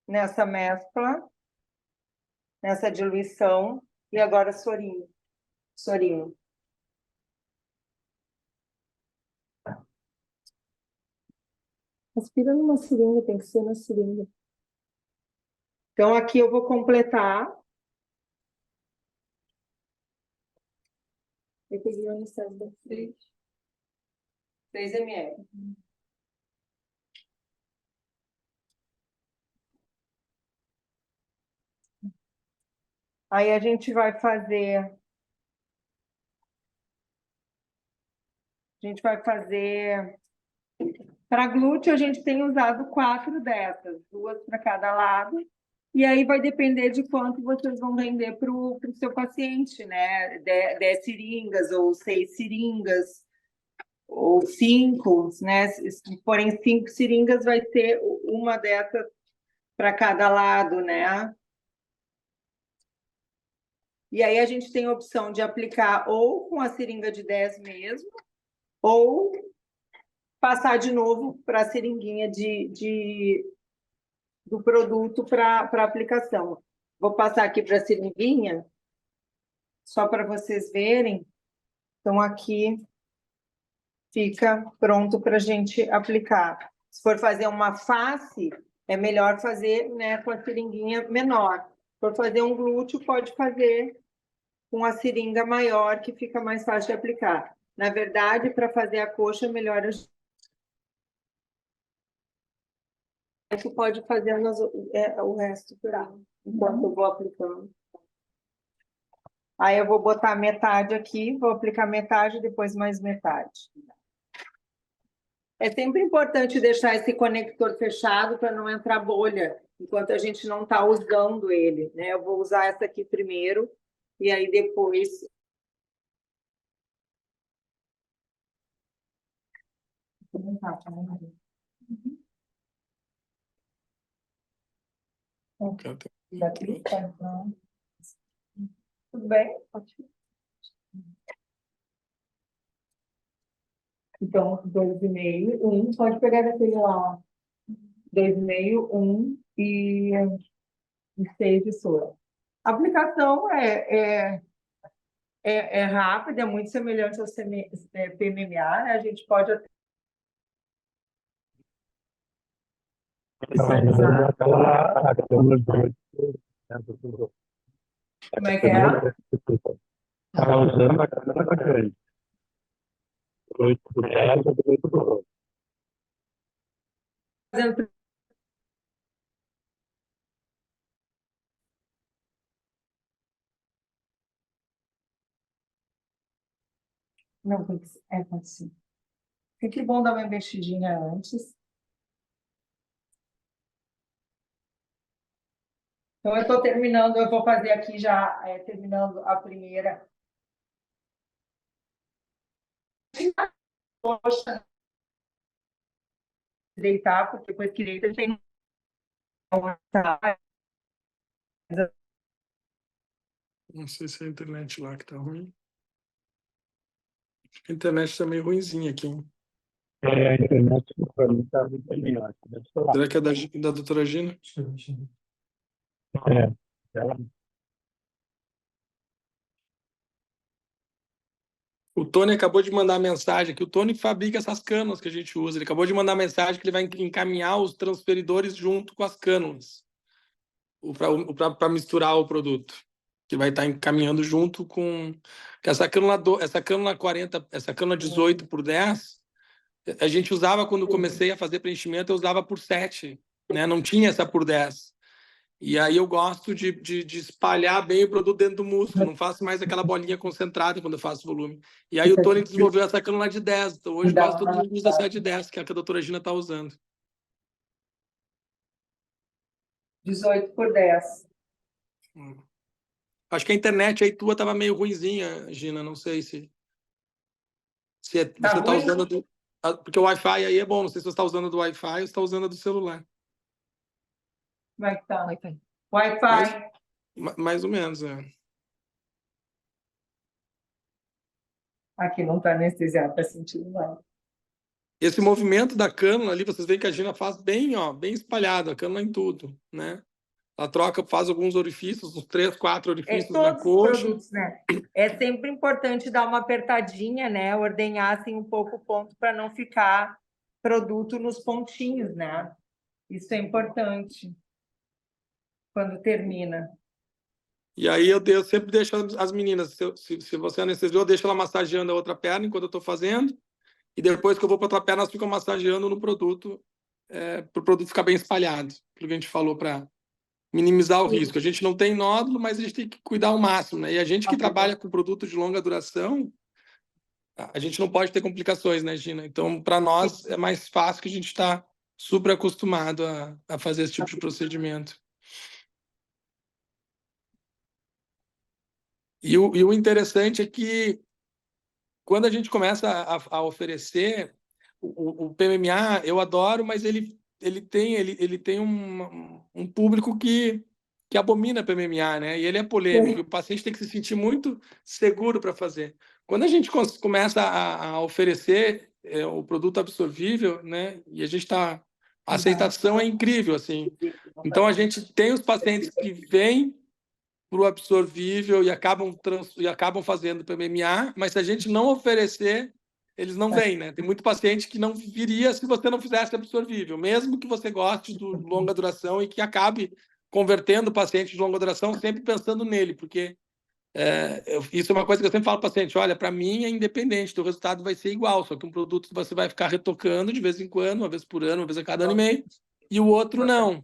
Speaker 2: nessa mescla, nessa diluição. E agora sorinho. Sorinho. Aspira numa seringa, tem que ser na seringa. Então, aqui eu vou completar. Eu peguei o anestésico da 3 ml. Aí a gente vai fazer... Para glúteo, a gente tem usado 4 dessas, 2 para cada lado. E aí vai depender de quanto vocês vão vender para o seu paciente, né? 10 seringas ou 6 seringas, ou 5, né? Se forem 5 seringas, vai ter uma dessas para cada lado, né? E aí a gente tem a opção de aplicar ou com a seringa de 10 mesmo, ou passar de novo para a seringuinha do produto para aplicação. Vou passar aqui para a seringuinha, só para vocês verem. Então, aqui fica pronto para a gente aplicar. Se for fazer uma face, é melhor fazer, né, com a seringuinha menor. Se for fazer um glúteo, pode fazer com a seringa maior, que fica mais fácil de aplicar. Na verdade, para fazer a coxa, é melhor a gente pode fazer o resto por aí, enquanto eu vou aplicando. Aí eu vou botar metade aqui, vou aplicar metade, depois mais metade. É sempre importante deixar esse conector fechado para não entrar bolha, enquanto a gente não está usando ele, né? Eu vou usar essa aqui primeiro, e aí depois... Tudo bem? Então, 2,5, 1, pode pegar daquele lá, 2,5, 1 e 6 de soro. A aplicação é rápida, é muito semelhante ao PMMA, né? A gente pode
Speaker 3: A câmera de 8
Speaker 2: Como é que é?
Speaker 3: Estava usando a câmera grande. 8 por 10 ou 8 por 12.
Speaker 2: Fazendo- Não, pode ser. Que bom dar uma investidinha antes. Então, eu estou terminando, eu vou fazer aqui já, terminando a primeira. Poxa, deitar, porque depois que deita tem.
Speaker 1: Não sei se é a internet lá que tá ruim. Acho que a internet tá meio ruinzinha aqui, hein?
Speaker 3: A internet para mim está muito melhor.
Speaker 1: Será que é da doutora Gina?
Speaker 3: Ela
Speaker 1: O Tony acabou de mandar mensagem que o Tony fabrica essas cânulas que a gente usa. Ele acabou de mandar mensagem que ele vai encaminhar os transferidores junto com as cânulas para misturar o produto. Que vai estar encaminhando junto com essa cânula 40, essa cânula 18 por 10. A gente usava quando comecei a fazer preenchimento, eu usava por 7, né? Não tinha essa por 10. E aí eu gosto de espalhar bem o produto dentro do músculo, não faço mais aquela bolinha concentrada quando eu faço volume. E aí o Tony desenvolveu essa cânula de 10, então hoje quase todo mundo usa essa de 10, que é a que a doutora Gina está usando.
Speaker 2: 18 por 10.
Speaker 1: Acho que a internet aí tua estava meio ruinzinha, Gina, não sei se você está usando... Porque o Wi-Fi aí é bom, não sei se você está usando do Wi-Fi ou se está usando do celular.
Speaker 2: Como é que tá? Wi-Fi.
Speaker 1: Mais ou menos, é.
Speaker 2: Aqui não está anestesiado, está sentindo nada.
Speaker 1: Esse movimento da cânula ali, vocês veem que a Gina faz bem, ó, bem espalhado, a cânula em tudo, né? Ela troca, faz alguns orifícios, uns 3, 4 orifícios na
Speaker 2: Todos os
Speaker 1: coxa.
Speaker 2: produtos, né? É sempre importante dar uma apertadinha, né? Ordenhar assim um pouco o ponto para não ficar produto nos pontinhos, né? Isso é importante quando termina.
Speaker 1: E aí eu sempre deixo as meninas, se você anestesiou, eu deixo ela massageando a outra perna enquanto eu estou fazendo, e depois que eu vou para outra perna, elas ficam massageando no produto, para o produto ficar bem espalhado, aquilo que a gente falou para minimizar o risco. A gente não tem nódulo, mas a gente tem que cuidar ao máximo, né? E a gente que trabalha com produto de longa duração, a gente não pode ter complicações, né, Gina? Então, para nós, é mais fácil que a gente está super acostumado a fazer esse tipo de procedimento. E o interessante é que, quando a gente começa a oferecer, o PMMA, eu adoro, mas ele tem um público que abomina PMMA, né? E ele é polêmico. O paciente tem que se sentir muito seguro para fazer. Quando a gente começa a oferecer o produto absorvível, né? E a gente está... A aceitação é incrível, assim. Então, a gente tem os pacientes que vêm para o absorvível e acabam fazendo PMMA, mas se a gente não oferecer, eles não vêm, né? Tem muito paciente que não viria se você não fizesse absorvível, mesmo que você goste do longa duração e que acabe convertendo o paciente de longa duração sempre pensando nele, porque isso é uma coisa que eu sempre falo para o paciente, olha, para mim é independente, o resultado vai ser igual, só que um produto você vai ficar retocando de vez em quando, uma vez por ano, uma vez a cada ano e meio, e o outro não.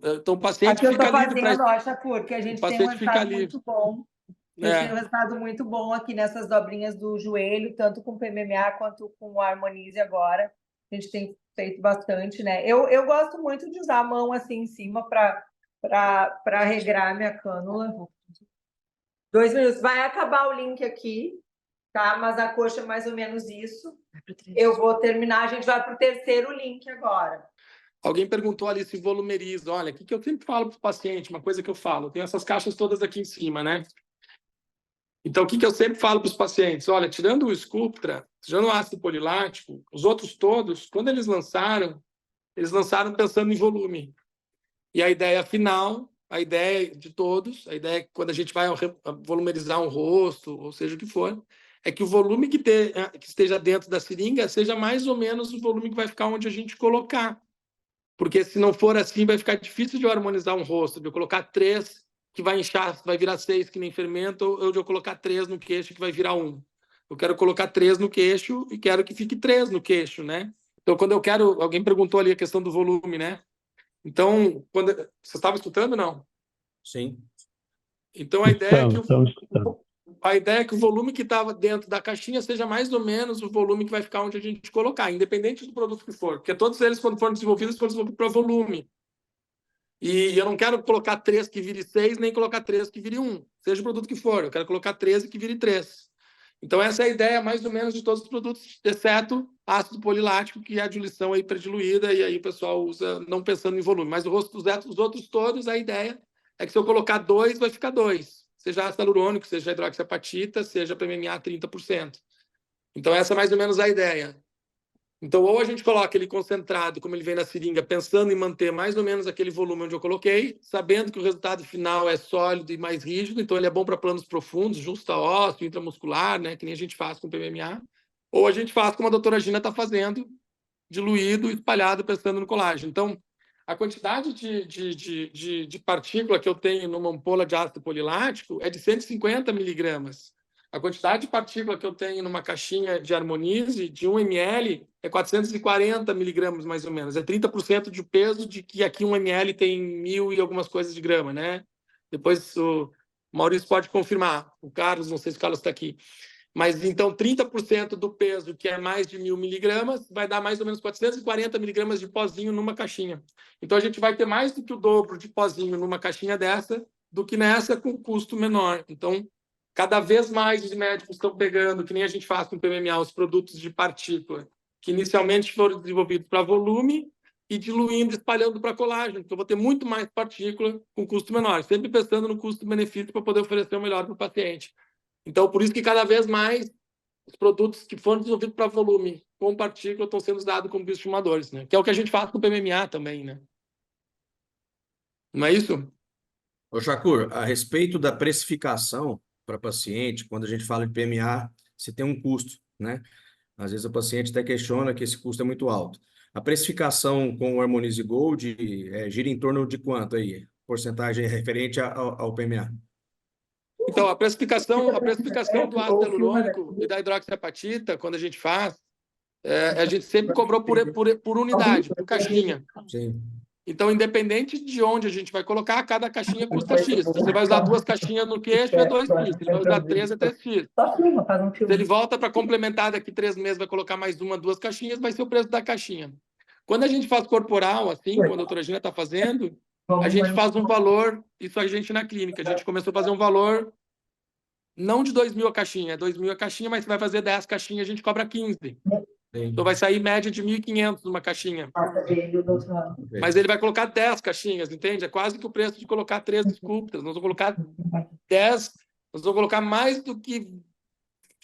Speaker 1: Então o paciente
Speaker 2: Aqui
Speaker 1: fica
Speaker 2: eu estou
Speaker 1: livre para...
Speaker 2: fazendo, ó, Chapur, que a gente tem um resultado muito bom. A gente tem um resultado muito bom aqui nessas dobrinhas do joelho, tanto com PMMA quanto com o Harmonize agora. A gente tem feito bastante, né? Eu gosto muito de usar a mão assim em cima para regrar a minha cânula. 2 minutos. Vai acabar o link aqui, tá? Mas a coxa é mais ou menos isso. Eu vou terminar, a gente vai para o terceiro link agora.
Speaker 1: Alguém perguntou ali se volumeriza. Olha, o que eu sempre falo para o paciente, uma coisa que eu falo, tem essas caixas todas aqui em cima, né? Então, o que eu sempre falo para os pacientes? Olha, tirando o Sculptra, tirando o ácido polilático, os outros todos, quando eles lançaram pensando em volume. E a ideia final, a ideia de todos, a ideia que quando a gente vai volumerizar um rosto, ou seja o que for, é que o volume que esteja dentro da seringa seja mais ou menos o volume que vai ficar onde a gente colocar. Porque se não for assim, vai ficar difícil de eu harmonizar um rosto, de eu colocar 3 que vai inchar, vai virar 6 que nem fermento, ou de eu colocar 3 no queixo que vai virar 1. Eu quero colocar 3 no queixo e quero que fique 3 no queixo, né? Então, quando eu quero... Alguém perguntou ali a questão do volume, né? Então, quando... Você estava escutando, não?
Speaker 4: Sim.
Speaker 1: Então, a ideia é que
Speaker 3: Estamos escutando.
Speaker 1: a ideia é que o volume que estava dentro da caixinha seja mais ou menos o volume que vai ficar onde a gente colocar, independente do produto que for. Porque todos eles, quando foram desenvolvidos para volume. E eu não quero colocar 3 que vire 6, nem colocar 3 que vire 1. Seja o produto que for, eu quero colocar 13 que vire 3. Então, essa é a ideia, mais ou menos, de todos os produtos, exceto ácido polilático, que é a diluição aí prediluída, e aí o pessoal usa não pensando em volume. Mas os outros todos, a ideia é que se eu colocar 2, vai ficar 2. Seja ácido hialurônico, seja hidroxiapatita, seja PMMA 30%. Então, essa é mais ou menos a ideia. Então, ou a gente coloca ele concentrado, como ele vem na seringa, pensando em manter mais ou menos aquele volume onde eu coloquei, sabendo que o resultado final é sólido e mais rígido, então ele é bom para planos profundos, justa ósseo, intramuscular, né, que nem a gente faz com o PMMA, ou a gente faz como a doutora Gina está fazendo, diluído, espalhado, pensando no colágeno. Então, a quantidade de partícula que eu tenho numa ampola de ácido polilático é de 150 miligramas. A quantidade de partícula que eu tenho numa caixinha de Harmonize, de 1 ml, é 440 miligramas, mais ou menos. É 30% de peso de que aqui 1 ml tem 1.000 e algumas coisas de grama, né? Depois o Maurício pode confirmar. O Carlos, não sei se o Carlos está aqui. Mas, então, 30% do peso, que é mais de 1.000 miligramas, vai dar mais ou menos 440 miligramas de pozinho numa caixinha. Então, a gente vai ter mais do que o dobro de pozinho numa caixinha dessa do que nessa com custo menor. Então, cada vez mais os médicos estão pegando, que nem a gente faz com o PMMA, os produtos de partícula, que inicialmente foram desenvolvidos para volume, e diluindo, espalhando para colágeno, porque eu vou ter muito mais partícula com custo menor, sempre pensando no custo-benefício para poder oferecer o melhor para o paciente. Então, por isso que cada vez mais os produtos que foram desenvolvidos para volume com partícula estão sendo usados como bioestimuladores, né? Que é o que a gente faz com o PMMA também, né? Não é isso?
Speaker 4: Ô, Shakur, a respeito da precificação para paciente, quando a gente fala de PMA, você tem um custo, né? Às vezes o paciente até questiona que esse custo é muito alto. A precificação com o Harmonize Gold gira em torno de quanto aí? Porcentagem referente ao PMA?
Speaker 1: Então, a precificação do ácido hialurônico e da hidroxiapatita, quando a gente faz, a gente sempre cobrou por unidade, por caixinha.
Speaker 4: Sim.
Speaker 1: Então, independente de onde a gente vai colocar, cada caixinha custa X. Se você vai usar 2 caixinhas no queixo, é 2X. Se ele vai usar 3, é 3X. Se ele volta para complementar daqui 3 meses, vai colocar mais 1, 2 caixinhas, vai ser o preço da caixinha. Quando a gente faz corporal, assim, como a doutora Gina está fazendo, a gente faz um valor, isso a gente na clínica, a gente começou a fazer um valor não de 2.000 a caixinha, é 2.000 a caixinha, mas se vai fazer 10 caixinhas, a gente cobra 15. Então vai sair média de 1.500 numa caixinha. Mas ele vai colocar 10 caixinhas, entende? É quase que o preço de colocar 3 sculptors. Nós vamos colocar 10, nós vamos colocar mais do que...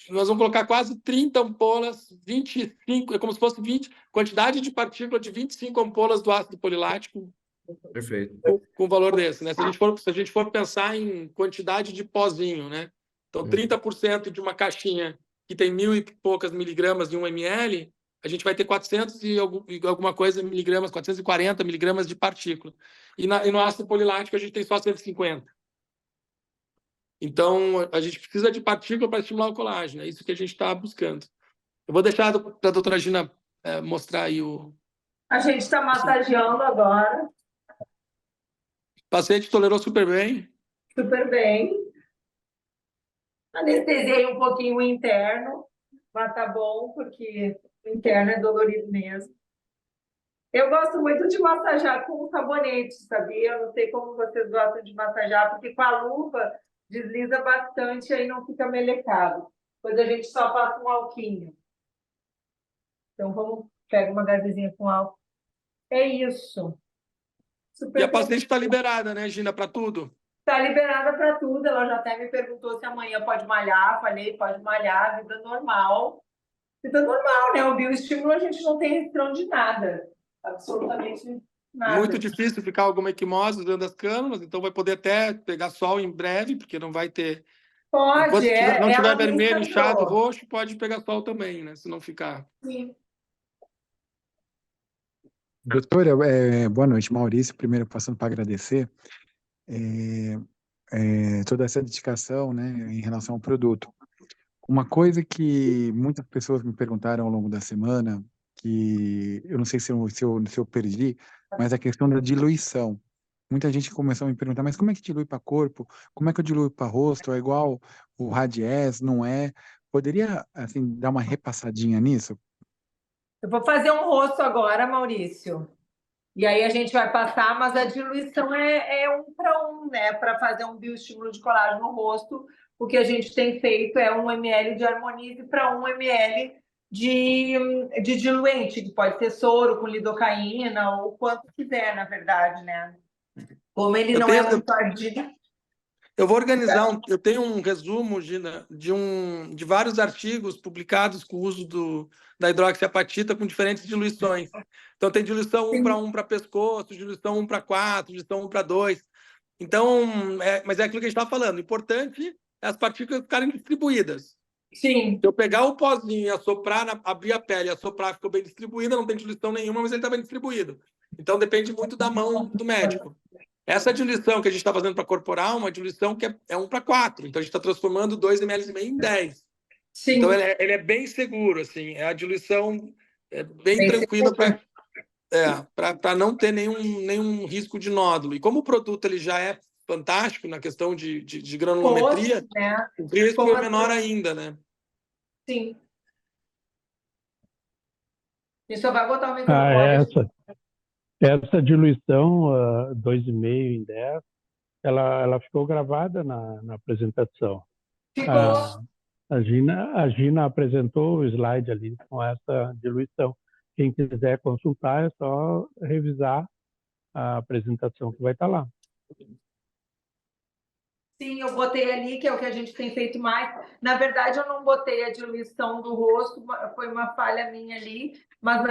Speaker 1: Nós vamos colocar quase 30 ampolas, 25, é como se fosse 20, quantidade de partícula de 25 ampolas do ácido polilático.
Speaker 4: Perfeito.
Speaker 1: Com valor desse, né? Se a gente for pensar em quantidade de pozinho, né? Então, 30% de uma caixinha que tem 1.000 e poucas miligramas de 1 ml, a gente vai ter 400 e alguma coisa miligramas, 440 miligramas de partícula. E no ácido polilático a gente tem só 150. Então, a gente precisa de partícula para estimular o colágeno. É isso que a gente está buscando. Eu vou deixar para a doutora Gina mostrar aí o...
Speaker 2: A gente está massageando agora.
Speaker 1: O paciente tolerou super bem.
Speaker 2: Super bem. Anestesiei um pouquinho o interno, mas tá bom, porque o interno é dolorido mesmo. Eu gosto muito de massagear com sabonete, sabia? Eu não sei como vocês gostam de massagear, porque com a luva desliza bastante e aí não fica melecado. Depois a gente só passa um alquinho. Então vamos pegar uma gazezinha com álcool. É isso. Super
Speaker 1: E a paciente está liberada, né, Gina, para tudo?
Speaker 2: Está liberada para tudo. Ela já até me perguntou se amanhã pode malhar. Falei, pode malhar, vida normal. Vida normal, né? O bioestímulo a gente não tem restrição de nada. Absolutamente nada.
Speaker 1: Muito difícil ficar alguma equimose usando as cânulas, então vai poder até pegar sol em breve, porque não vai ter...
Speaker 2: Pode,
Speaker 1: enquanto não tiver vermelho,
Speaker 2: me
Speaker 1: inchado, roxo, pode pegar sol também, né? Se não ficar.
Speaker 2: Sim.
Speaker 5: Doutora, boa noite, Maurício. Primeiro, passando para agradecer toda essa dedicação, né, em relação ao produto. Uma coisa que muitas pessoas me perguntaram ao longo da semana, que eu não sei se eu perdi, mas a questão da diluição. Muita gente começou a me perguntar, mas como é que dilui para corpo? Como é que eu diluo para rosto? É igual o Radies, não é? Poderia, assim, dar uma repassadinha nisso?
Speaker 2: Eu vou fazer um rosto agora, Maurício. E aí a gente vai passar, mas a diluição é 1 para 1, né? Para fazer um bioestímulo de colágeno no rosto, o que a gente tem feito é 1 ml de Harmonize para 1 ml de diluente, que pode ser soro com lidocaína ou quanto quiser, na verdade, né? Como ele não é muito ardido.
Speaker 1: Eu vou organizar, eu tenho um resumo de vários artigos publicados com o uso da hidroxiapatita com diferentes diluições. Então, tem diluição 1 para 1 para pescoço, diluição 1 para 4, diluição 1 para 2. Então, mas é aquilo que a gente está falando. O importante é as partículas ficarem distribuídas.
Speaker 2: Sim.
Speaker 1: Se eu pegar o pozinho e assoprar, abrir a pele e assoprar, ficou bem distribuída, não tem diluição nenhuma, mas ele está bem distribuído. Então, depende muito da mão do médico. Essa diluição que a gente está fazendo para corporal, uma diluição que é 1 para 4. Então, a gente está transformando 2,5 ml em 10.
Speaker 2: Sim.
Speaker 1: Então, ele é bem seguro, assim. É a diluição bem tranquila para não ter nenhum risco de nódulo. E como o produto ele já é fantástico na questão de granulometria,
Speaker 2: né?
Speaker 1: o risco é menor ainda, né?
Speaker 2: Sim. E só vai botar o microfone.
Speaker 3: Essa diluição 2,5 em 10, ela ficou gravada na apresentação.
Speaker 2: Ficou.
Speaker 3: A Gina apresentou o slide ali com essa diluição. Quem quiser consultar é só revisar a apresentação que vai estar lá.
Speaker 2: Sim, eu botei ali, que é o que a gente tem feito mais. Na verdade, eu não botei a diluição do rosto, foi uma falha minha ali. Mas,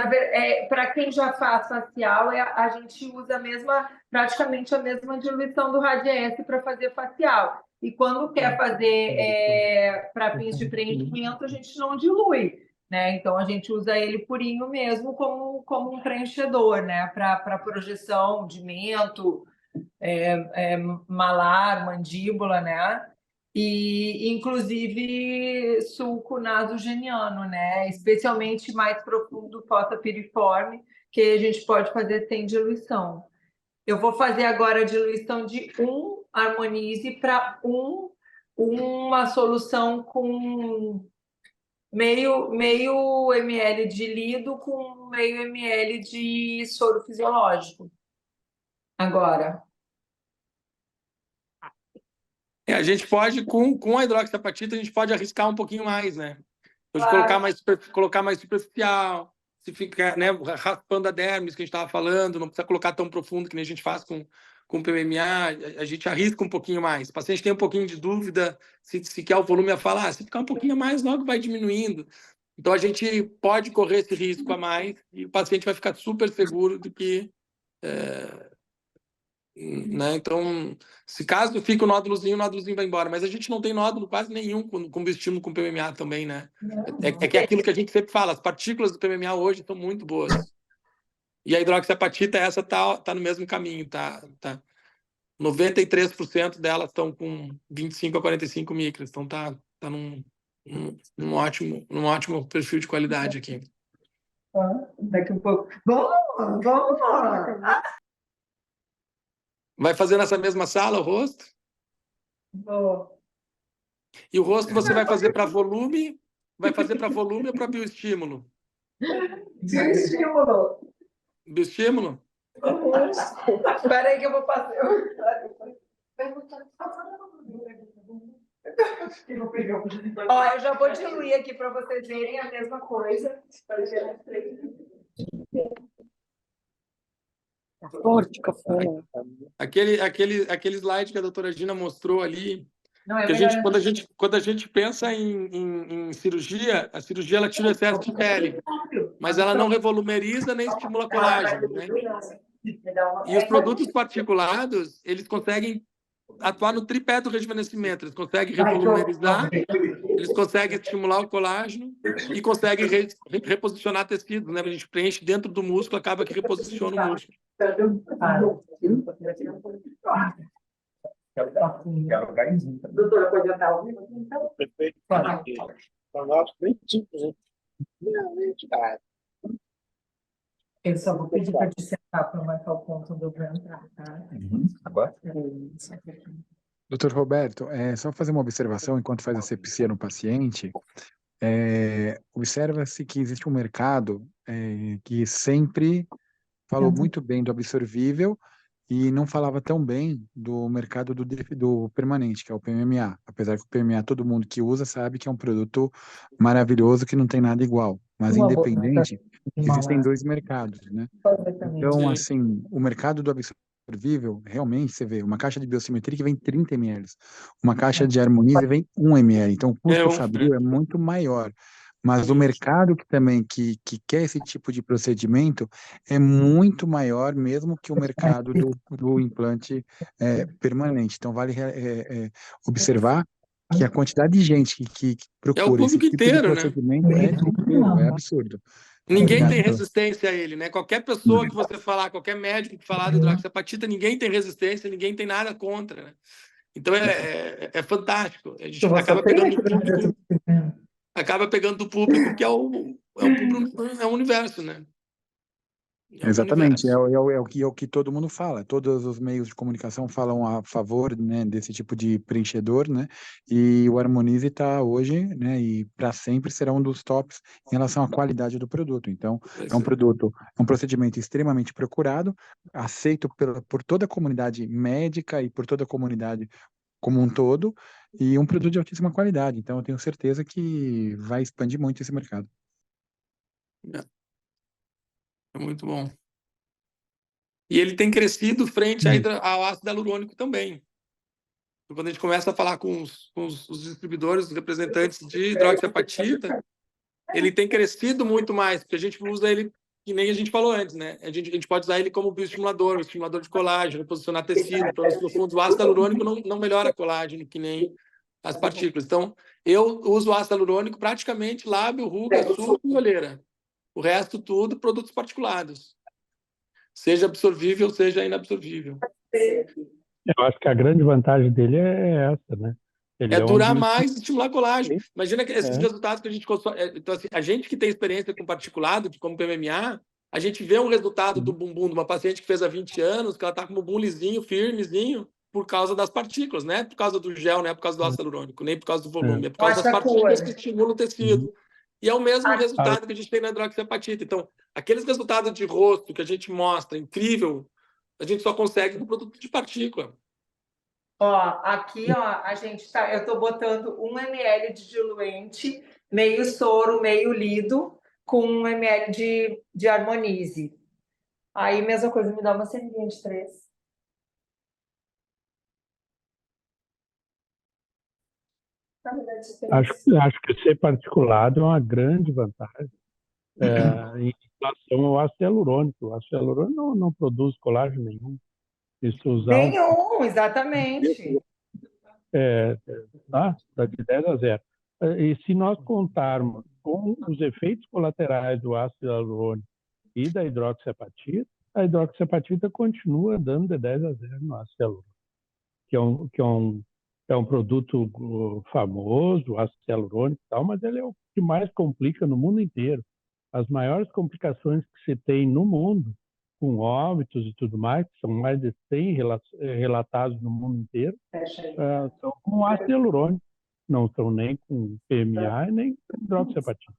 Speaker 2: para quem já faz facial, a gente usa praticamente a mesma diluição do Radiesse para fazer facial. E quando quer fazer para fins de preenchimento, a gente não dilui, né? Então, a gente usa ele purinho mesmo como um preenchedor, né? Para projeção de mento, malar, mandíbula, né? E, inclusive, sulco nasogeniano, né? Especialmente mais profundo, fossa piriforme, que a gente pode fazer sem diluição. Eu vou fazer agora a diluição de 1 Harmonize para uma solução com meio ml de lido com meio ml de soro fisiológico. Agora.
Speaker 1: A gente pode, com a hidroxiapatita, a gente pode arriscar um pouquinho mais, né? Pode colocar mais superficial, se ficar, né, raspando a dermis, que a gente estava falando, não precisa colocar tão profundo que nem a gente faz com PMMA, a gente arrisca um pouquinho mais. O paciente tem um pouquinho de dúvida, se quer o volume a falar, se ficar um pouquinho mais, logo vai diminuindo. Então, a gente pode correr esse risco a mais e o paciente vai ficar super seguro do que... né? Então, se caso fica o nódulozinho vai embora. Mas a gente não tem nódulo quase nenhum com bioestímulo com PMMA também, né? Que é aquilo que a gente sempre fala, as partículas do PMMA hoje estão muito boas. E a hidroxiapatita, essa tá no mesmo caminho, tá? 93% delas estão com 25 a 45 micras, então tá num ótimo perfil de qualidade aqui.
Speaker 2: Daqui um pouco. Vamos!
Speaker 1: Vai fazer nessa mesma sala o rosto?
Speaker 2: Vou.
Speaker 1: E o rosto você vai fazer para volume? Vai fazer para volume ou para bioestímulo?
Speaker 2: Bioestímulo.
Speaker 1: Bioestímulo?
Speaker 2: Espera aí que eu vou passar. Ó, eu já vou diluir aqui para vocês verem a mesma coisa.
Speaker 6: Forte, café.
Speaker 1: Aquele slide que a doutora Gina mostrou ali,
Speaker 2: Não, é
Speaker 1: que quando a gente pensa em cirurgia, a cirurgia ela tira excesso de pele, mas ela não revolumeriza nem estimula colágeno, né? E os produtos particulados, eles conseguem atuar no tripé do rejuvenescimento. Eles conseguem revolumerizar, eles conseguem estimular o colágeno e conseguem reposicionar tecidos, né? A gente preenche dentro do músculo, acaba que reposiciona o músculo.
Speaker 2: Doutora, pode estar ao vivo, então?
Speaker 6: Perfeito. Para nós, bem simples, hein? Realmente, cara.
Speaker 2: Eu só vou pedir para te sentar para marcar o ponto do eu entrar, tá?
Speaker 5: Agora? Doutor Roberto, só fazer uma observação enquanto faz a asepsia no paciente. Observa-se que existe um mercado que sempre falou muito bem do absorvível e não falava tão bem do mercado do permanente, que é o PMMA. Apesar que o PMMA, todo mundo que usa sabe que é um produto maravilhoso, que não tem nada igual. Mas independente, existem dois mercados, né? Então, assim, o mercado do absorvível, realmente, você vê, uma caixa de biosimetria que vem 30 ml, uma caixa de Harmonize vem 1 ml. Então, o custo fabril é muito maior. Mas o mercado que também que quer esse tipo de procedimento é muito maior mesmo que o mercado do implante permanente. Então, vale observar que a quantidade de gente que procura esse
Speaker 1: público
Speaker 5: tipo de
Speaker 1: inteiro, né?
Speaker 5: procedimento é incrível, é absurdo.
Speaker 1: Ninguém tem resistência a ele, né? Qualquer pessoa que você falar, qualquer médico que falar de hidroxapatita, ninguém tem resistência, ninguém tem nada contra, né? Então é fantástico. A gente acaba pegando o público que é o universo, né?
Speaker 5: Exatamente, é o que todo mundo fala. Todos os meios de comunicação falam a favor, né, desse tipo de preenchedor, né? E o Harmonize está hoje, né, e para sempre será um dos tops em relação à qualidade do produto. Então, é um produto, é um procedimento extremamente procurado, aceito por toda a comunidade médica e por toda a comunidade como um todo, e um produto de altíssima qualidade. Então, eu tenho certeza que vai expandir muito esse mercado.
Speaker 1: É muito bom. E ele tem crescido frente ao ácido hialurônico também. Quando a gente começa a falar com os distribuidores, os representantes de hidroxapatita, ele tem crescido muito mais, porque a gente usa ele, que nem a gente falou antes, né? A gente pode usar ele como bioestimulador, estimulador de colágeno, reposicionar tecido, planos profundos. O ácido hialurônico não melhora colágeno, que nem as partículas. Então, eu uso o ácido hialurônico praticamente lábio, ruga, sulco e olheira. O resto tudo, produtos particulados. Seja absorvível, seja inabsorvível.
Speaker 3: Eu acho que a grande vantagem dele é essa, né? Ele
Speaker 1: durar mais e estimular colágeno. Imagina que esses resultados que a gente consome. Então, assim, a gente que tem experiência com particulado, como PMMA, a gente vê um resultado do bumbum de uma paciente que fez há 20 anos, que ela está com o bumbum lisinho, firmezinho, por causa das partículas, não é por causa do gel, não é por causa do ácido hialurônico, nem por causa do volume, é por causa das partículas que estimulam o tecido. E é o mesmo resultado que a gente tem na hidroxapatita. Então, aqueles resultados de rosto que a gente mostra, incrível, a gente só consegue com produto de partícula.
Speaker 2: Aqui, eu estou botando 1 ml de diluente, meio soro, meio lido, com 1 ml de Harmonize. Aí, mesma coisa, me dá uma seringuinha de 3.
Speaker 3: Acho que ser particulado é uma grande vantagem em relação ao ácido hialurônico. O ácido hialurônico não produz colágeno nenhum.
Speaker 2: Nenhum, exatamente.
Speaker 3: Tá de 10 a 0. E se nós contarmos com os efeitos colaterais do ácido hialurônico e da hidroxapatita, a hidroxapatita continua dando de 10 a 0 no ácido hialurônico, que é um produto famoso, o ácido hialurônico e tal, mas ele é o que mais complica no mundo inteiro. As maiores complicações que se tem no mundo, com óbitos e tudo mais, que são mais de 100 relatados no mundo inteiro, são com ácido hialurônico, não são nem com PMA e nem com hidroxapatita.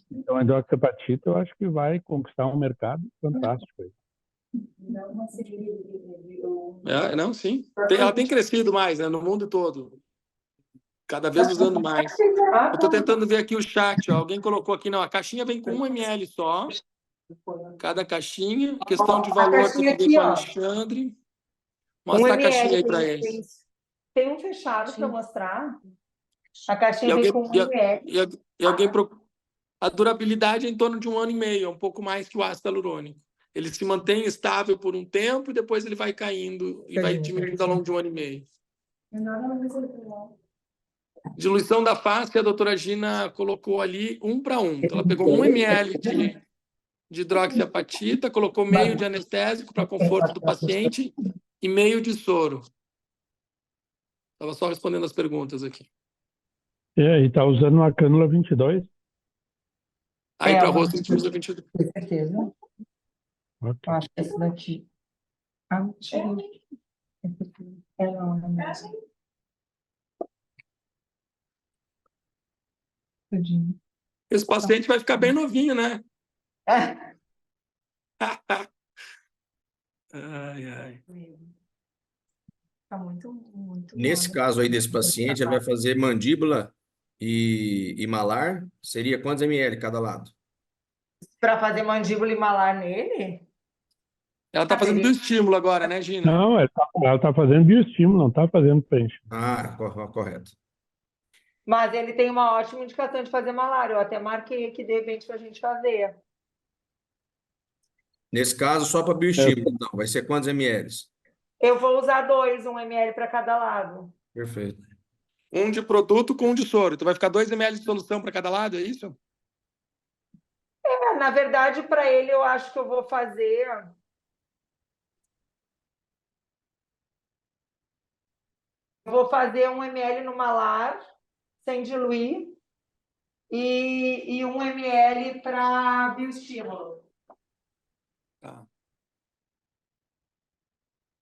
Speaker 3: Então, a hidroxapatita eu acho que vai conquistar um mercado fantástico aí.
Speaker 1: Não, sim. Ela tem crescido mais, né, no mundo todo. Cada vez usando mais. Eu estou tentando ver aqui o chat. Alguém colocou aqui, não, a caixinha vem com 1 ml só. Cada caixinha. Questão de valor que aqui, com o Alexandre. Mostra a caixinha aí para eles.
Speaker 2: Tem um fechado para mostrar. A caixinha vem com 1 ml.
Speaker 1: A durabilidade é em torno de 1 ano e meio, um pouco mais que o ácido hialurônico. ele se mantém estável por um tempo e depois ele vai caindo e vai diminuindo ao longo de 1 ano e meio. Diluição da face, a doutora Gina colocou ali 1 para 1. Então, ela pegou 1 ml de hidroxiapatita, colocou meio de anestésico para conforto do paciente e meio de soro. Estava só respondendo as perguntas aqui.
Speaker 3: E está usando uma cânula 22?
Speaker 1: Aí para
Speaker 2: Ela.
Speaker 1: rosto a gente usa 22.
Speaker 2: Com certeza.
Speaker 3: Ok.
Speaker 2: Eu acho que esse daqui. Ah, deixa eu ver. É, não, é mesmo. Tudinho.
Speaker 1: Esse paciente vai ficar bem novinho, né?
Speaker 2: É.
Speaker 1: Ai, ai.
Speaker 2: Tá muito
Speaker 4: Nesse
Speaker 2: bom, né?
Speaker 4: caso aí desse paciente, ele vai fazer mandíbula e malar. Seria quantos ml cada lado?
Speaker 2: Para fazer mandíbula e malar nele?
Speaker 1: Ela está fazendo bioestímulo agora, né, Gina?
Speaker 3: Não, ela tá fazendo bioestímulo, não está fazendo preenchimento.
Speaker 4: Ah, correto.
Speaker 2: Mas ele tem uma ótima indicação de fazer malar. Eu até marquei aqui de repente para a gente fazer.
Speaker 4: Nesse caso, só para bioestímulo, então, vai ser quantos ml?
Speaker 2: Eu vou usar 2, 1 ml para cada lado.
Speaker 4: Perfeito.
Speaker 1: Um de produto com um de soro. Então vai ficar 2 ml de solução para cada lado, é isso?
Speaker 2: É, na verdade, para ele, eu acho que eu vou fazer. Eu vou fazer 1 ml no malar, sem diluir, e 1 ml para bioestímulo.
Speaker 1: Tá.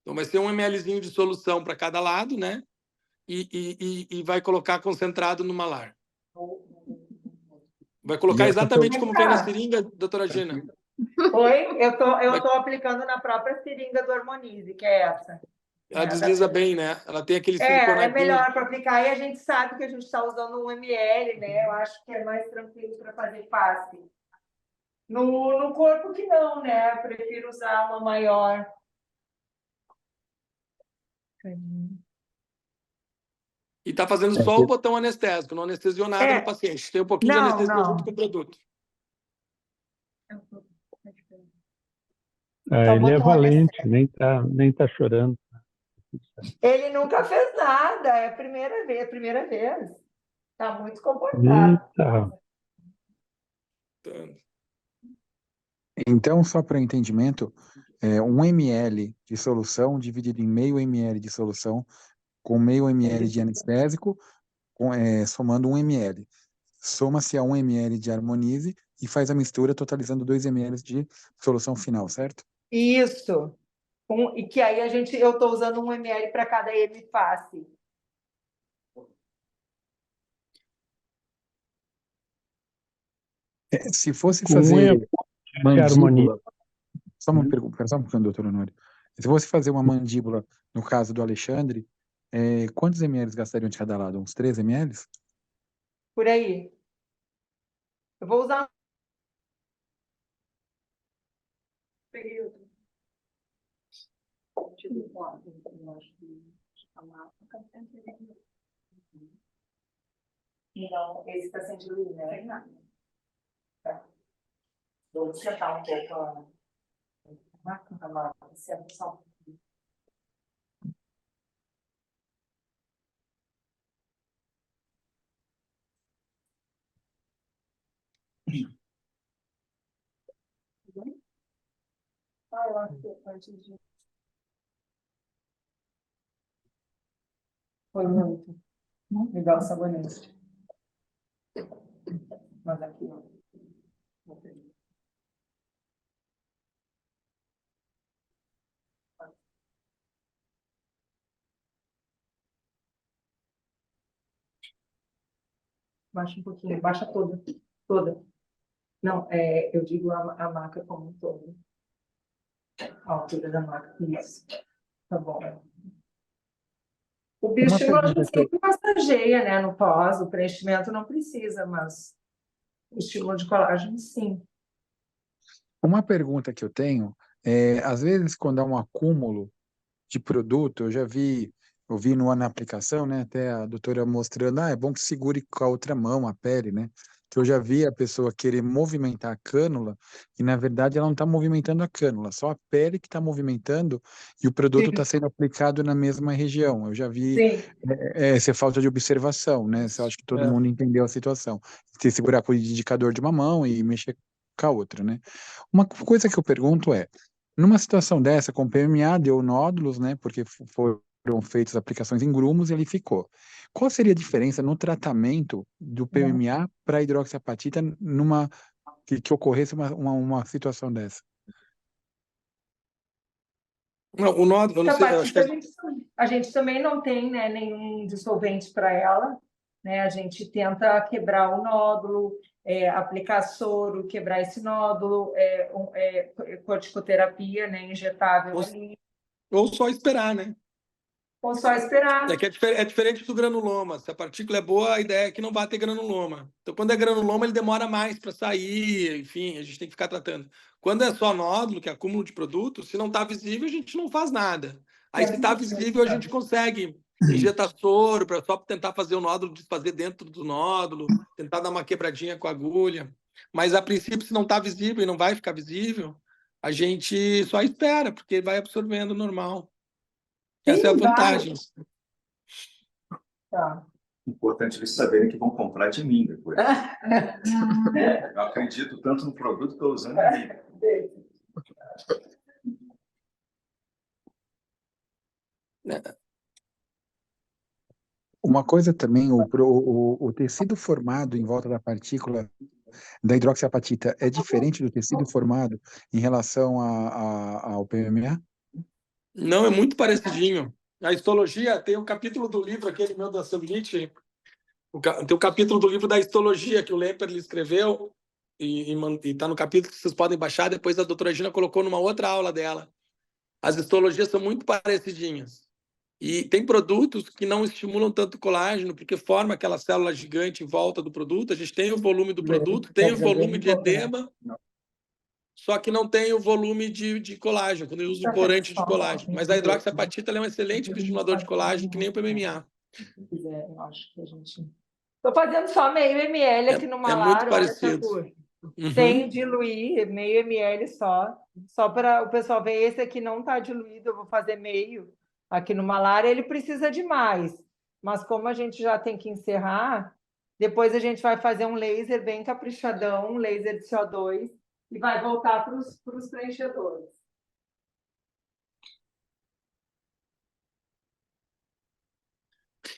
Speaker 1: Então vai ser 1 mlzinho de solução para cada lado, né? E vai colocar concentrado no malar. Vai colocar exatamente como vem na seringa, doutora Gina.
Speaker 2: Oi? Eu tô aplicando na própria seringa do Harmonize, que é essa.
Speaker 1: Ela desliza bem, né? Ela tem aquele
Speaker 2: Ela é
Speaker 1: siliconadinho.
Speaker 2: melhor para aplicar e a gente sabe que a gente está usando 1 ml, né? Eu acho que é mais tranquilo para fazer face. No corpo que não, né? Eu prefiro usar uma maior.
Speaker 1: E está fazendo só o botão anestésico, não anestesiou nada no paciente. Tem um pouquinho de anestesia junto com o produto.
Speaker 3: Ele é valente, nem tá chorando.
Speaker 2: Ele nunca fez nada, é a primeira vez. Está muito comportado.
Speaker 3: Eita.
Speaker 5: Então, só para entendimento, 1 ml de solução dividido em meio ml de solução com meio ml de anestésico, somando 1 ml. Soma-se a 1 ml de Harmonize e faz a mistura, totalizando 2 ml de solução final, certo?
Speaker 2: Isso. E que aí eu estou usando 1 ml para cada face.
Speaker 5: Se fosse
Speaker 3: Com
Speaker 5: fazer mandíbula,
Speaker 3: harmonia.
Speaker 5: só uma pergunta, só um pouquinho, doutor Honório. Se fosse fazer uma mandíbula, no caso do Alexandre, quantos ml gastariam de cada lado? Uns 3 ml?
Speaker 2: Por aí. Eu vou usar. Peguei outro. Não, esse está sem diluir, né? Tá. Vou sentar um pouco a marca. Só. Eu acho que antes de. Foi muito. Legal o sabonete. Mas aqui, ó. Baixa um pouquinho, baixa toda. Toda. Não, eu digo a maca como um todo. A altura da maca. Isso. Tá bom. O bioestímulo a gente sempre massageia, né? No pós, o preenchimento não precisa, mas o estímulo de colágeno, sim.
Speaker 5: Uma pergunta que eu tenho às vezes, quando há um acúmulo de produto, eu vi na aplicação, né? Até a doutora mostrando, é bom que segure com a outra mão a pele, né? que eu já vi a pessoa querer movimentar a cânula e, na verdade, ela não está movimentando a cânula, só a pele que está movimentando e o produto está sendo aplicado na mesma região. Eu já vi
Speaker 2: Sim,
Speaker 5: essa falta de observação, né? Eu acho que todo mundo entendeu a situação. Você segurar com o indicador de uma mão e mexer com a outra, né? Uma coisa que eu pergunto é, numa situação dessa, com PMA deu nódulos, né? Porque foram feitas aplicações em grumos e ele ficou. Qual seria a diferença no tratamento do PMA para a hidroxiapatita numa que ocorresse uma situação dessa?
Speaker 1: Não, o nódulo, eu não sei, eu acho que
Speaker 2: a gente também não tem, né, nenhum dissolvente para ela, né? A gente tenta quebrar o nódulo, aplicar soro, quebrar esse nódulo, corticoterapia, né, injetável ali,
Speaker 1: ou só esperar, né?
Speaker 2: ou só esperar.
Speaker 1: É que é diferente do granuloma. Se a partícula é boa, a ideia é que não vai ter granuloma. Então, quando é granuloma, ele demora mais para sair, enfim, a gente tem que ficar tratando. Quando é só nódulo, que é acúmulo de produto, se não está visível, a gente não faz nada. Aí, se está visível, a gente consegue injetar soro para só tentar fazer o nódulo desfazer dentro do nódulo, tentar dar uma quebradinha com a agulha. Mas, a princípio, se não está visível e não vai ficar visível, a gente só espera, porque vai absorvendo normal. Essa é a
Speaker 2: Sim, vai.
Speaker 1: vantagem.
Speaker 2: Tá.
Speaker 7: Importante eles saberem que vão comprar de mim depois. Eu acredito tanto no produto que estou usando em mim.
Speaker 5: Uma coisa também, o tecido formado em volta da partícula da hidroxiapatita é diferente do tecido formado em relação ao PMA?
Speaker 1: Não, é muito parecidinho. A histologia tem um capítulo do livro, aquele meu da celulite, tem um capítulo do livro da histologia que o Lemperle escreveu, e está no capítulo que vocês podem baixar, depois a doutora Gina colocou numa outra aula dela. As histologias são muito parecidinhas. E tem produtos que não estimulam tanto o colágeno, porque forma aquela célula gigante em volta do produto. A gente tem o volume do produto, tem o volume de edema, só que não tem o volume de colágeno, quando eu uso o corante de colágeno. Mas a hidroxiapatita é um excelente estimulador de colágeno, que nem o PMMA.
Speaker 2: Eu acho que a gente... Estou fazendo só meio ml aqui no Malar,
Speaker 1: muito parecido.
Speaker 2: olha, sem diluir, meio ml só para o pessoal ver. Esse aqui não está diluído, eu vou fazer meio aqui no Malar. Ele precisa de mais, mas como a gente já tem que encerrar, depois a gente vai fazer um laser bem caprichadão, um laser de CO2, e vai voltar para os preenchedores.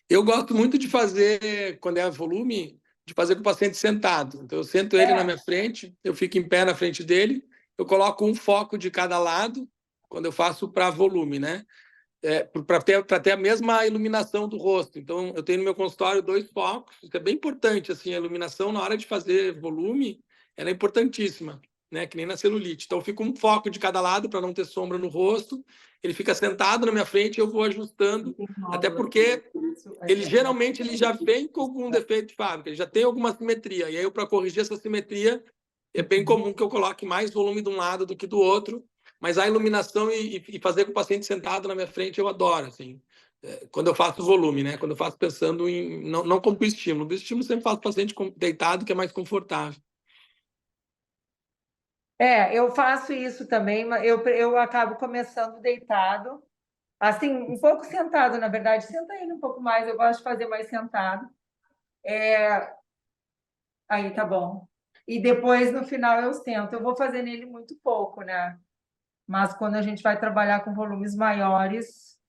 Speaker 1: Eu gosto muito de fazer, quando é volume, de fazer com o paciente sentado. Então, eu sento ele na minha frente, eu fico em pé na frente dele, eu coloco um foco de cada lado, quando eu faço para volume, né? Para ter a mesma iluminação do rosto. Então, eu tenho no meu consultório 2 focos, isso é bem importante, assim, a iluminação na hora de fazer volume, ela é importantíssima, né? Que nem na celulite. Então, eu fico um foco de cada lado para não ter sombra no rosto, ele fica sentado na minha frente e eu vou ajustando, até porque ele geralmente ele já vem com algum defeito de fábrica, ele já tem alguma simetria, e aí para corrigir essa simetria, é bem comum que eu coloque mais volume de um lado do que do outro, mas a iluminação e fazer com o paciente sentado na minha frente eu adoro, assim, quando eu faço volume, né? Quando eu faço pensando em... Não como estímulo. Do estímulo sempre faço paciente deitado, que é mais confortável.
Speaker 2: Eu faço isso também, mas eu acabo começando deitado, assim, um pouco sentado, na verdade. Senta ainda um pouco mais, eu gosto de fazer mais sentado. Aí tá bom. E depois, no final, eu sento. Eu vou fazer nele muito pouco, né? Mas quando a gente vai trabalhar com volumes maiores...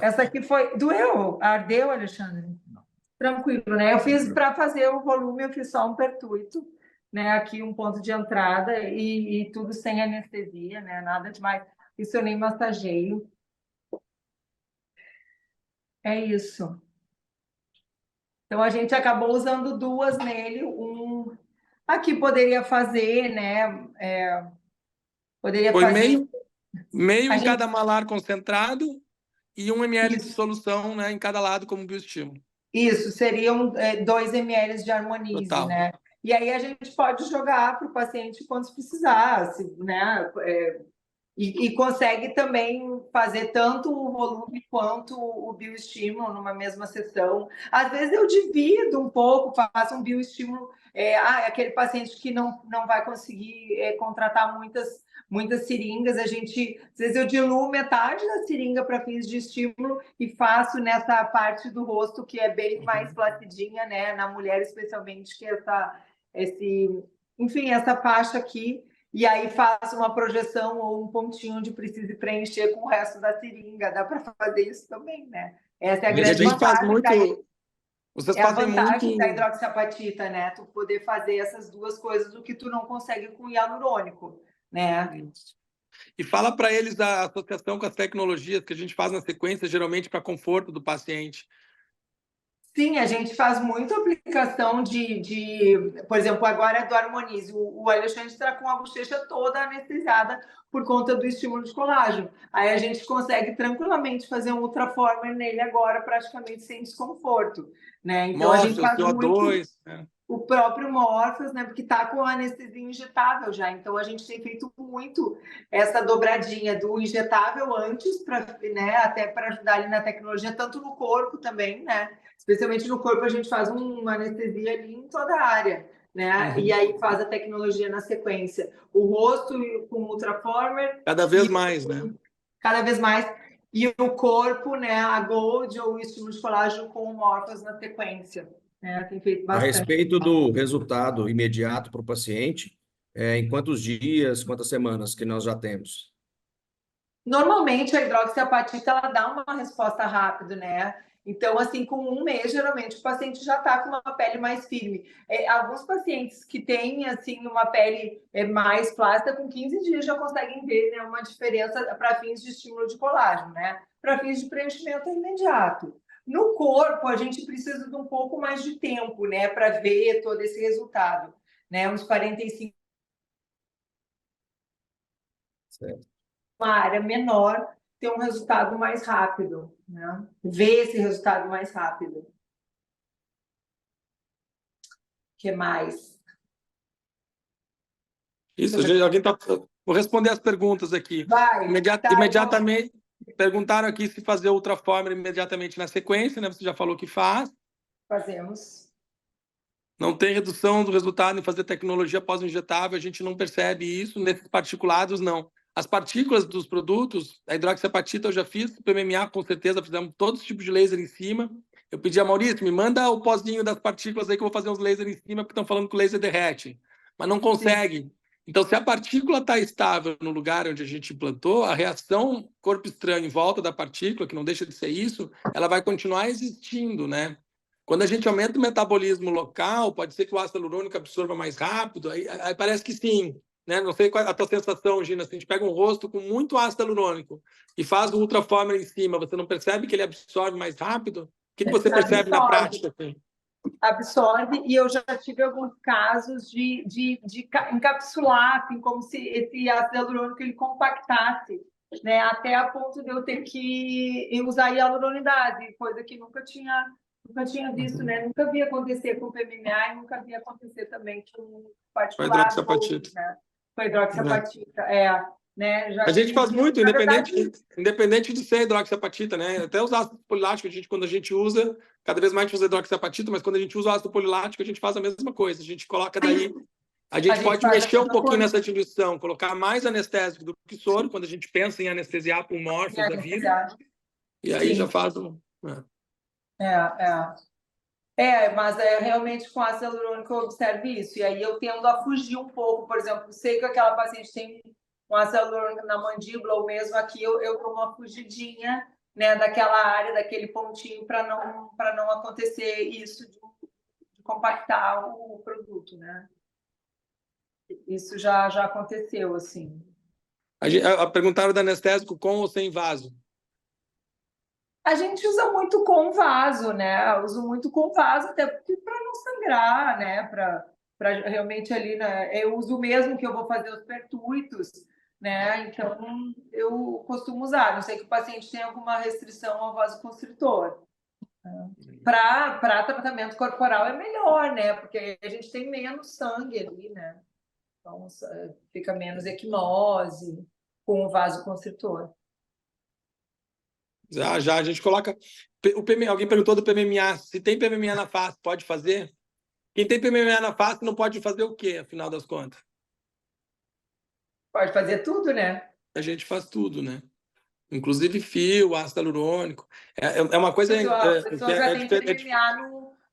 Speaker 2: Essa aqui foi... Doeu? Ardeu, Alexandre? Não. Tranquilo, né? Eu fiz para fazer o volume, eu fiz só um pertuito, né? Aqui um ponto de entrada e tudo sem anestesia, né? Nada demais. Isso eu nem massageio. É isso. Então, a gente acabou usando 2 nele. Aqui poderia fazer, né? Poderia
Speaker 1: Foi
Speaker 2: fazer...
Speaker 1: meio em cada malar concentrado e 1 ml
Speaker 2: Isso.
Speaker 1: de solução, né, em cada lado como bioestímulo.
Speaker 2: Isso, seriam 2 ml de harmonize,
Speaker 1: Total.
Speaker 2: né? E aí a gente pode jogar para o paciente quantos precisar, né? E consegue também fazer tanto o volume quanto o bioestímulo numa mesma sessão. Às vezes eu divido um pouco, faço um bioestímulo, aquele paciente que não vai conseguir contratar muitas seringas, às vezes eu diluo metade da seringa para fins de estímulo e faço nessa parte do rosto que é bem mais flacidinha, né? Na mulher especialmente, que essa faixa aqui. E aí faço uma projeção ou um pontinho onde precise preencher com o resto da seringa. Dá para fazer isso também, né? Essa é a grande vantagem.
Speaker 1: Vocês
Speaker 2: é a
Speaker 1: fazem
Speaker 2: vantagem
Speaker 1: muito...
Speaker 2: da hidroxiapatita, né? Tu poder fazer essas duas coisas, o que tu não consegue com o hialurônico, né?
Speaker 1: E fala para eles da associação com as tecnologias que a gente faz na sequência, geralmente para conforto do paciente.
Speaker 2: Sim, a gente faz muita aplicação por exemplo, agora é do Harmonize. O Alexandre está com a bochecha toda anestesiada por conta do estímulo de colágeno. Aí a gente consegue tranquilamente fazer um Ultraformer nele agora, praticamente sem desconforto, né? Então a gente faz
Speaker 1: CO2,
Speaker 2: muito o próprio Morphos, né? Porque está com a anestesia injetável já. Então a gente tem feito muito essa dobradinha do injetável antes, né? Até para ajudar ali na tecnologia, tanto no corpo também, né? Especialmente no corpo, a gente faz uma anestesia ali em toda a área, né? E aí faz a tecnologia na sequência. O rosto com o Ultraformer.
Speaker 1: Cada vez mais, né?
Speaker 2: Cada vez mais. E o corpo, né? A Gold ou o estímulo de colágeno com o Morphos na sequência. Tem feito
Speaker 4: A
Speaker 2: bastante.
Speaker 4: respeito do resultado imediato para o paciente, em quantos dias, quantas semanas que nós já temos?
Speaker 2: Normalmente, a hidroxiapatita ela dá uma resposta rápida, né? Então, assim, com um mês, geralmente, o paciente já está com uma pele mais firme. Alguns pacientes que têm, assim, uma pele mais flácida, com 15 dias já conseguem ver, né, uma diferença para fins de estímulo de colágeno, né? Para fins de preenchimento imediato. No corpo, a gente precisa de um pouco mais de tempo, né, para ver todo esse resultado, né? Uns 45.
Speaker 4: Certo.
Speaker 2: Uma área menor ter um resultado mais rápido, né? Ver esse resultado mais rápido. O que mais?
Speaker 1: Isso, alguém tá... Vou responder as perguntas aqui.
Speaker 2: Vai.
Speaker 1: Imediatamente, perguntaram aqui se fazer o Ultraformer imediatamente na sequência, né? Você já falou que faz.
Speaker 2: Fazemos.
Speaker 1: Não tem redução do resultado em fazer tecnologia pós-injetável, a gente não percebe isso. Nesses particulados, não. As partículas dos produtos, a hidroxiapatita eu já fiz, o PMMA com certeza, fizemos todos os tipos de laser em cima. Eu pedi a Maurício, me manda o pozinho das partículas aí que eu vou fazer uns lasers em cima, porque estão falando que o laser derrete. Mas não consegue. Sim. Então, se a partícula está estável no lugar onde a gente implantou, a reação corpo estranho em volta da partícula, que não deixa de ser isso, ela vai continuar existindo, né? Quando a gente aumenta o metabolismo local, pode ser que o ácido hialurônico absorva mais rápido, aí parece que sim, né? Não sei qual é a tua sensação, Gina, se a gente pega um rosto com muito ácido hialurônico e faz o Ultraformer em cima, você não percebe que ele absorve mais rápido? O que você percebe na prática? Assim?
Speaker 2: Absorve, e eu já tive alguns casos de encapsular, assim, como se esse ácido hialurônico ele compactasse, né? Até a ponto de eu ter que usar hialuronidase, coisa que nunca tinha visto, né? Nunca vi acontecer com o PMMA e nunca vi acontecer também com particular.
Speaker 1: Com a hidroxiapatita.
Speaker 2: Né? Com a hidroxiapatita, né?
Speaker 1: A gente faz muito, independente de ser hidroxiapatita, né? Até os ácidos poliláticos, quando a gente usa, cada vez mais a gente usa hidroxiapatita, mas quando a gente usa o ácido polilático, a gente faz a mesma coisa. A gente coloca daí... A gente pode mexer um pouquinho nessa diluição, colocar mais anestésico do que soro, quando a gente pensa em anestesiar com Morphos da vida. E aí já faz um...
Speaker 2: Mas realmente com ácido hialurônico eu observo isso. E aí eu tendo a fugir um pouco. Por exemplo, sei que aquela paciente tem um ácido hialurônico na mandíbula, ou mesmo aqui, eu dou uma fugidinha, né, daquela área, daquele pontinho, para não acontecer isso de compactar o produto, né? Isso já aconteceu, assim.
Speaker 1: Perguntaram do anestésico com ou sem vaso.
Speaker 2: A gente usa muito com vaso, né? Eu uso muito com vaso, até para não sangrar, né? Para realmente ali, né? Eu uso o mesmo que eu vou fazer os pertuitos, né? Então, eu costumo usar. Não sei que o paciente tenha alguma restrição ao vasoconstritor. Para tratamento corporal é melhor, né? Porque a gente tem menos sangue ali, né? Então, fica menos equimose. com o vasoconstritor.
Speaker 1: Já a gente coloca... Alguém perguntou do PMMA. Se tem PMMA na face, pode fazer? Quem tem PMMA na face não pode fazer o quê, afinal das contas?
Speaker 2: Pode fazer tudo, né?
Speaker 1: A gente faz tudo, né? Inclusive fio, ácido hialurônico. É uma coisa...
Speaker 2: A pessoa já tem PMMA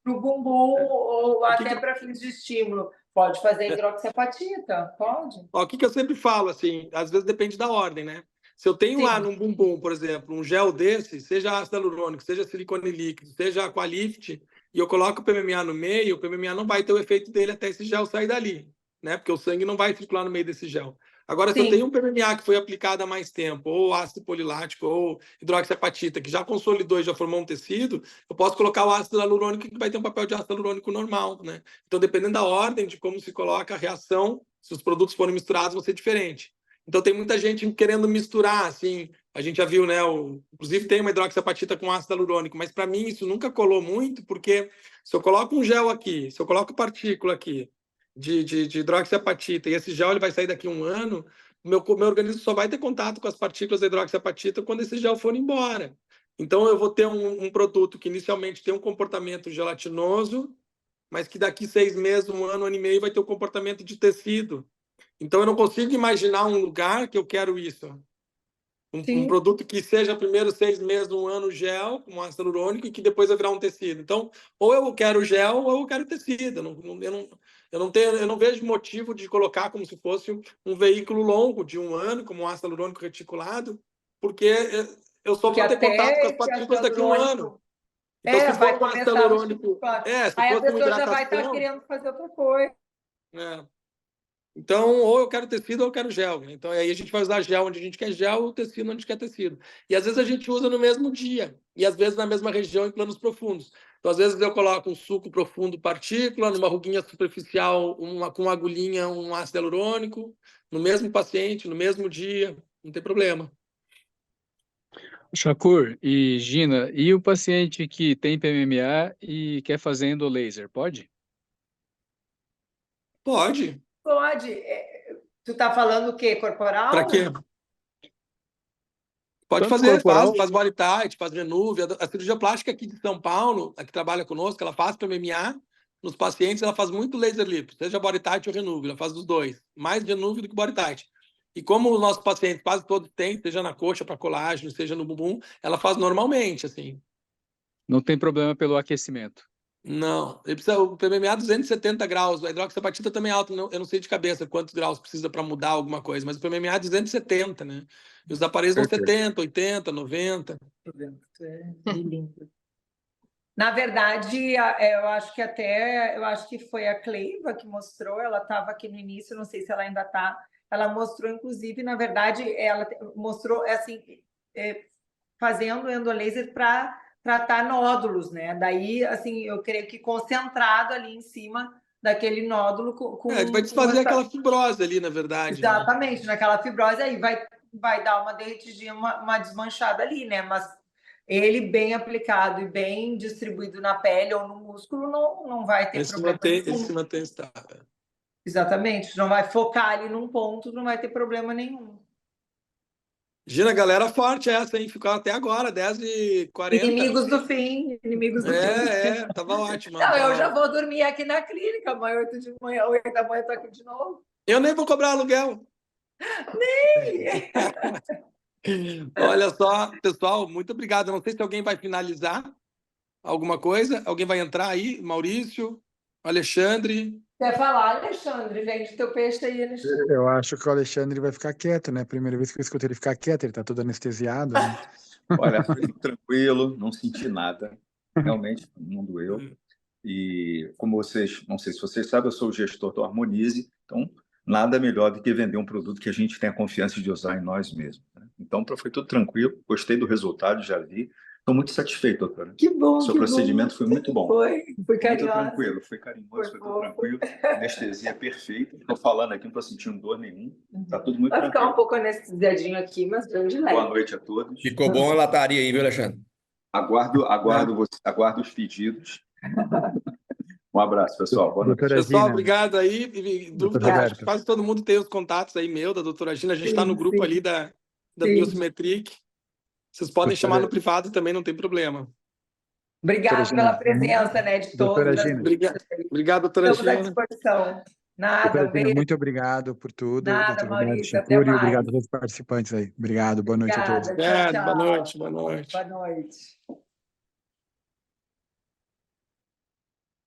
Speaker 2: no bumbum ou até para fins de estímulo. Pode fazer hidroxiapatita, pode.
Speaker 1: O que eu sempre falo, assim, às vezes depende da ordem, né? Se eu tenho lá no bumbum, por exemplo, um gel desse, seja ácido hialurônico, seja silicone líquido, seja Aqualift, e eu coloco o PMMA no meio, o PMMA não vai ter o efeito dele até esse gel sair dali, né? Porque o sangue não vai circular no meio desse gel. Agora, se eu tenho um PMMA que foi aplicado há mais tempo, ou ácido polilático, ou hidroxiapatita, que já consolidou e já formou um tecido, eu posso colocar o ácido hialurônico, que vai ter um papel de ácido hialurônico normal, né? Então, dependendo da ordem de como se coloca a reação, se os produtos forem misturados, vão ser diferentes. Então, tem muita gente querendo misturar, assim, a gente já viu, né? Inclusive, tem uma hidroxiapatita com ácido hialurônico, mas para mim isso nunca colou muito, porque se eu coloco um gel aqui, se eu coloco partícula aqui de hidroxiapatita e esse gel ele vai sair daqui a 1 ano, meu organismo só vai ter contato com as partículas da hidroxiapatita quando esse gel for embora. Então, eu vou ter um produto que inicialmente tem um comportamento gelatinoso, mas que daqui 6 meses, 1 ano, 1 ano e meio, vai ter um comportamento de tecido. Então, eu não consigo imaginar um lugar que eu quero isso. Um produto que seja primeiro 6 meses, 1 ano gel, com ácido hialurônico, e que depois vai virar um tecido. Então, ou eu quero gel, ou eu quero tecido. Eu não vejo motivo de colocar como se fosse um veículo longo de 1 ano, como um ácido hialurônico reticulado, porque eu só vou ter contato com as partículas daqui a 1 ano. Então, se for um ácido hialurônico...
Speaker 2: Aí a pessoa já vai estar querendo fazer outra coisa.
Speaker 1: Então, ou eu quero tecido ou eu quero gel. Então, aí a gente vai usar gel onde a gente quer gel ou tecido onde a gente quer tecido. E às vezes a gente usa no mesmo dia. E às vezes na mesma região em planos profundos. Então, às vezes eu coloco um suco profundo partícula, numa ruguinha superficial, com uma agulhinha, um ácido hialurônico, no mesmo paciente, no mesmo dia. Não tem problema.
Speaker 8: Shakur e Gina, e o paciente que tem PMMA e quer fazer endolaser, pode?
Speaker 1: Pode.
Speaker 2: Pode. Tu tá falando o quê? Corporal?
Speaker 1: Para quê? Pode fazer, faz body tight, faz Renuve. A cirurgia plástica aqui de São Paulo, a que trabalha conosco, ela faz PMMA nos pacientes, ela faz muito laser lipo, seja body tight ou Renuve, ela faz dos dois. Mais Renuve do que body tight. E como os nossos pacientes quase todos têm, seja na coxa para colágeno, seja no bumbum, ela faz normalmente, assim.
Speaker 8: Não tem problema pelo aquecimento?
Speaker 1: Não. Ele precisa, o PMMA 270 graus, a hidroxiapatita também é alto, eu não sei de cabeça quantos graus precisa para mudar alguma coisa, mas o PMMA é 270, né? E os aparelhos vão 70, 80, 90.
Speaker 2: Na verdade, eu acho que foi a Cleiva que mostrou, ela estava aqui no início, não sei se ela ainda está, ela mostrou, inclusive, na verdade, ela mostrou, assim, fazendo endolaser para tratar nódulos, né? Daí, assim, eu creio que concentrado ali em cima daquele nódulo
Speaker 1: vai desfazer aquela fibrose ali, na verdade.
Speaker 2: Exatamente, né? Naquela fibrose aí vai dar uma derretidinha, uma desmanchada ali, né? Mas ele bem aplicado e bem distribuído na pele ou no músculo não vai ter problema nenhum.
Speaker 1: Ele se mantém estável.
Speaker 2: Exatamente, não vai focar ali num ponto, não vai ter problema nenhum.
Speaker 1: Gina, galera forte essa, hein? Ficou até agora, 10h40.
Speaker 2: Inimigos do fim, inimigos do fim.
Speaker 1: Tava ótimo.
Speaker 2: Não, eu já vou dormir aqui na clínica, amanhã 8 da manhã eu tô aqui de novo.
Speaker 1: Eu nem vou cobrar aluguel.
Speaker 2: Nem!
Speaker 1: Olha só, pessoal, muito obrigado. Não sei se alguém vai finalizar alguma coisa. Alguém vai entrar aí? Maurício, Alexandre.
Speaker 2: Quer falar, Alexandre? Vende teu peixe aí, Alexandre.
Speaker 5: Eu acho que o Alexandre vai ficar quieto, né? Primeira vez que eu escutei ele ficar quieto, ele tá todo anestesiado, né?
Speaker 7: Olha, foi tranquilo, não senti nada. Realmente não doeu. E como vocês, não sei se vocês sabem, eu sou o gestor do Harmonize, então nada melhor do que vender um produto que a gente tem a confiança de usar em nós mesmos, né? Então, foi tudo tranquilo, gostei do resultado, já vi. Estou muito satisfeito, doutora.
Speaker 2: Que bom,
Speaker 7: o seu procedimento foi muito bom.
Speaker 2: Foi carinhoso.
Speaker 7: Muito tranquilo, foi carinhoso, foi tudo tranquilo. Anestesia perfeita. Estou falando aqui, não estou sentindo dor nenhuma. Está tudo muito tranquilo.
Speaker 2: Vai ficar um pouco anestesiadinho aqui, mas bem de leve.
Speaker 7: Boa noite a todos.
Speaker 4: Ficou bom a lataria aí, viu, Alexandre?
Speaker 7: Aguardo os pedidos. Um abraço, pessoal. Boa noite.
Speaker 5: Doutora
Speaker 1: Pessoal,
Speaker 5: Gina,
Speaker 1: obrigado aí. E
Speaker 5: doutor
Speaker 1: dúvida, acho que
Speaker 5: Roberto.
Speaker 1: quase todo mundo tem os contatos aí meu, da doutora Gina. A gente está no
Speaker 2: Sim,
Speaker 1: grupo
Speaker 2: sim,
Speaker 1: ali da
Speaker 2: sim.
Speaker 1: Biosimetric. Vocês podem chamar no
Speaker 5: Doutora,
Speaker 1: privado também, não tem problema.
Speaker 5: doutora
Speaker 2: Obrigado pela
Speaker 5: Gina,
Speaker 2: presença, né, de
Speaker 5: doutora
Speaker 2: todos, das
Speaker 5: Gina,
Speaker 1: Obrigado,
Speaker 2: dúvidas aí.
Speaker 1: obrigado, doutora
Speaker 2: Estamos à
Speaker 1: Gina.
Speaker 2: disposição. Nada,
Speaker 5: doutora
Speaker 2: um
Speaker 5: Gina,
Speaker 2: beijo.
Speaker 5: muito obrigado por tudo.
Speaker 2: Nada,
Speaker 5: Doutor Roberto
Speaker 2: Maurício. Até
Speaker 5: Chacuri,
Speaker 2: mais.
Speaker 5: obrigado a todos os participantes aí. Obrigado, boa noite a todos.
Speaker 2: Obrigada. Tchau,
Speaker 1: Obrigado, boa
Speaker 2: tchau.
Speaker 1: noite, boa noite.
Speaker 2: Boa noite.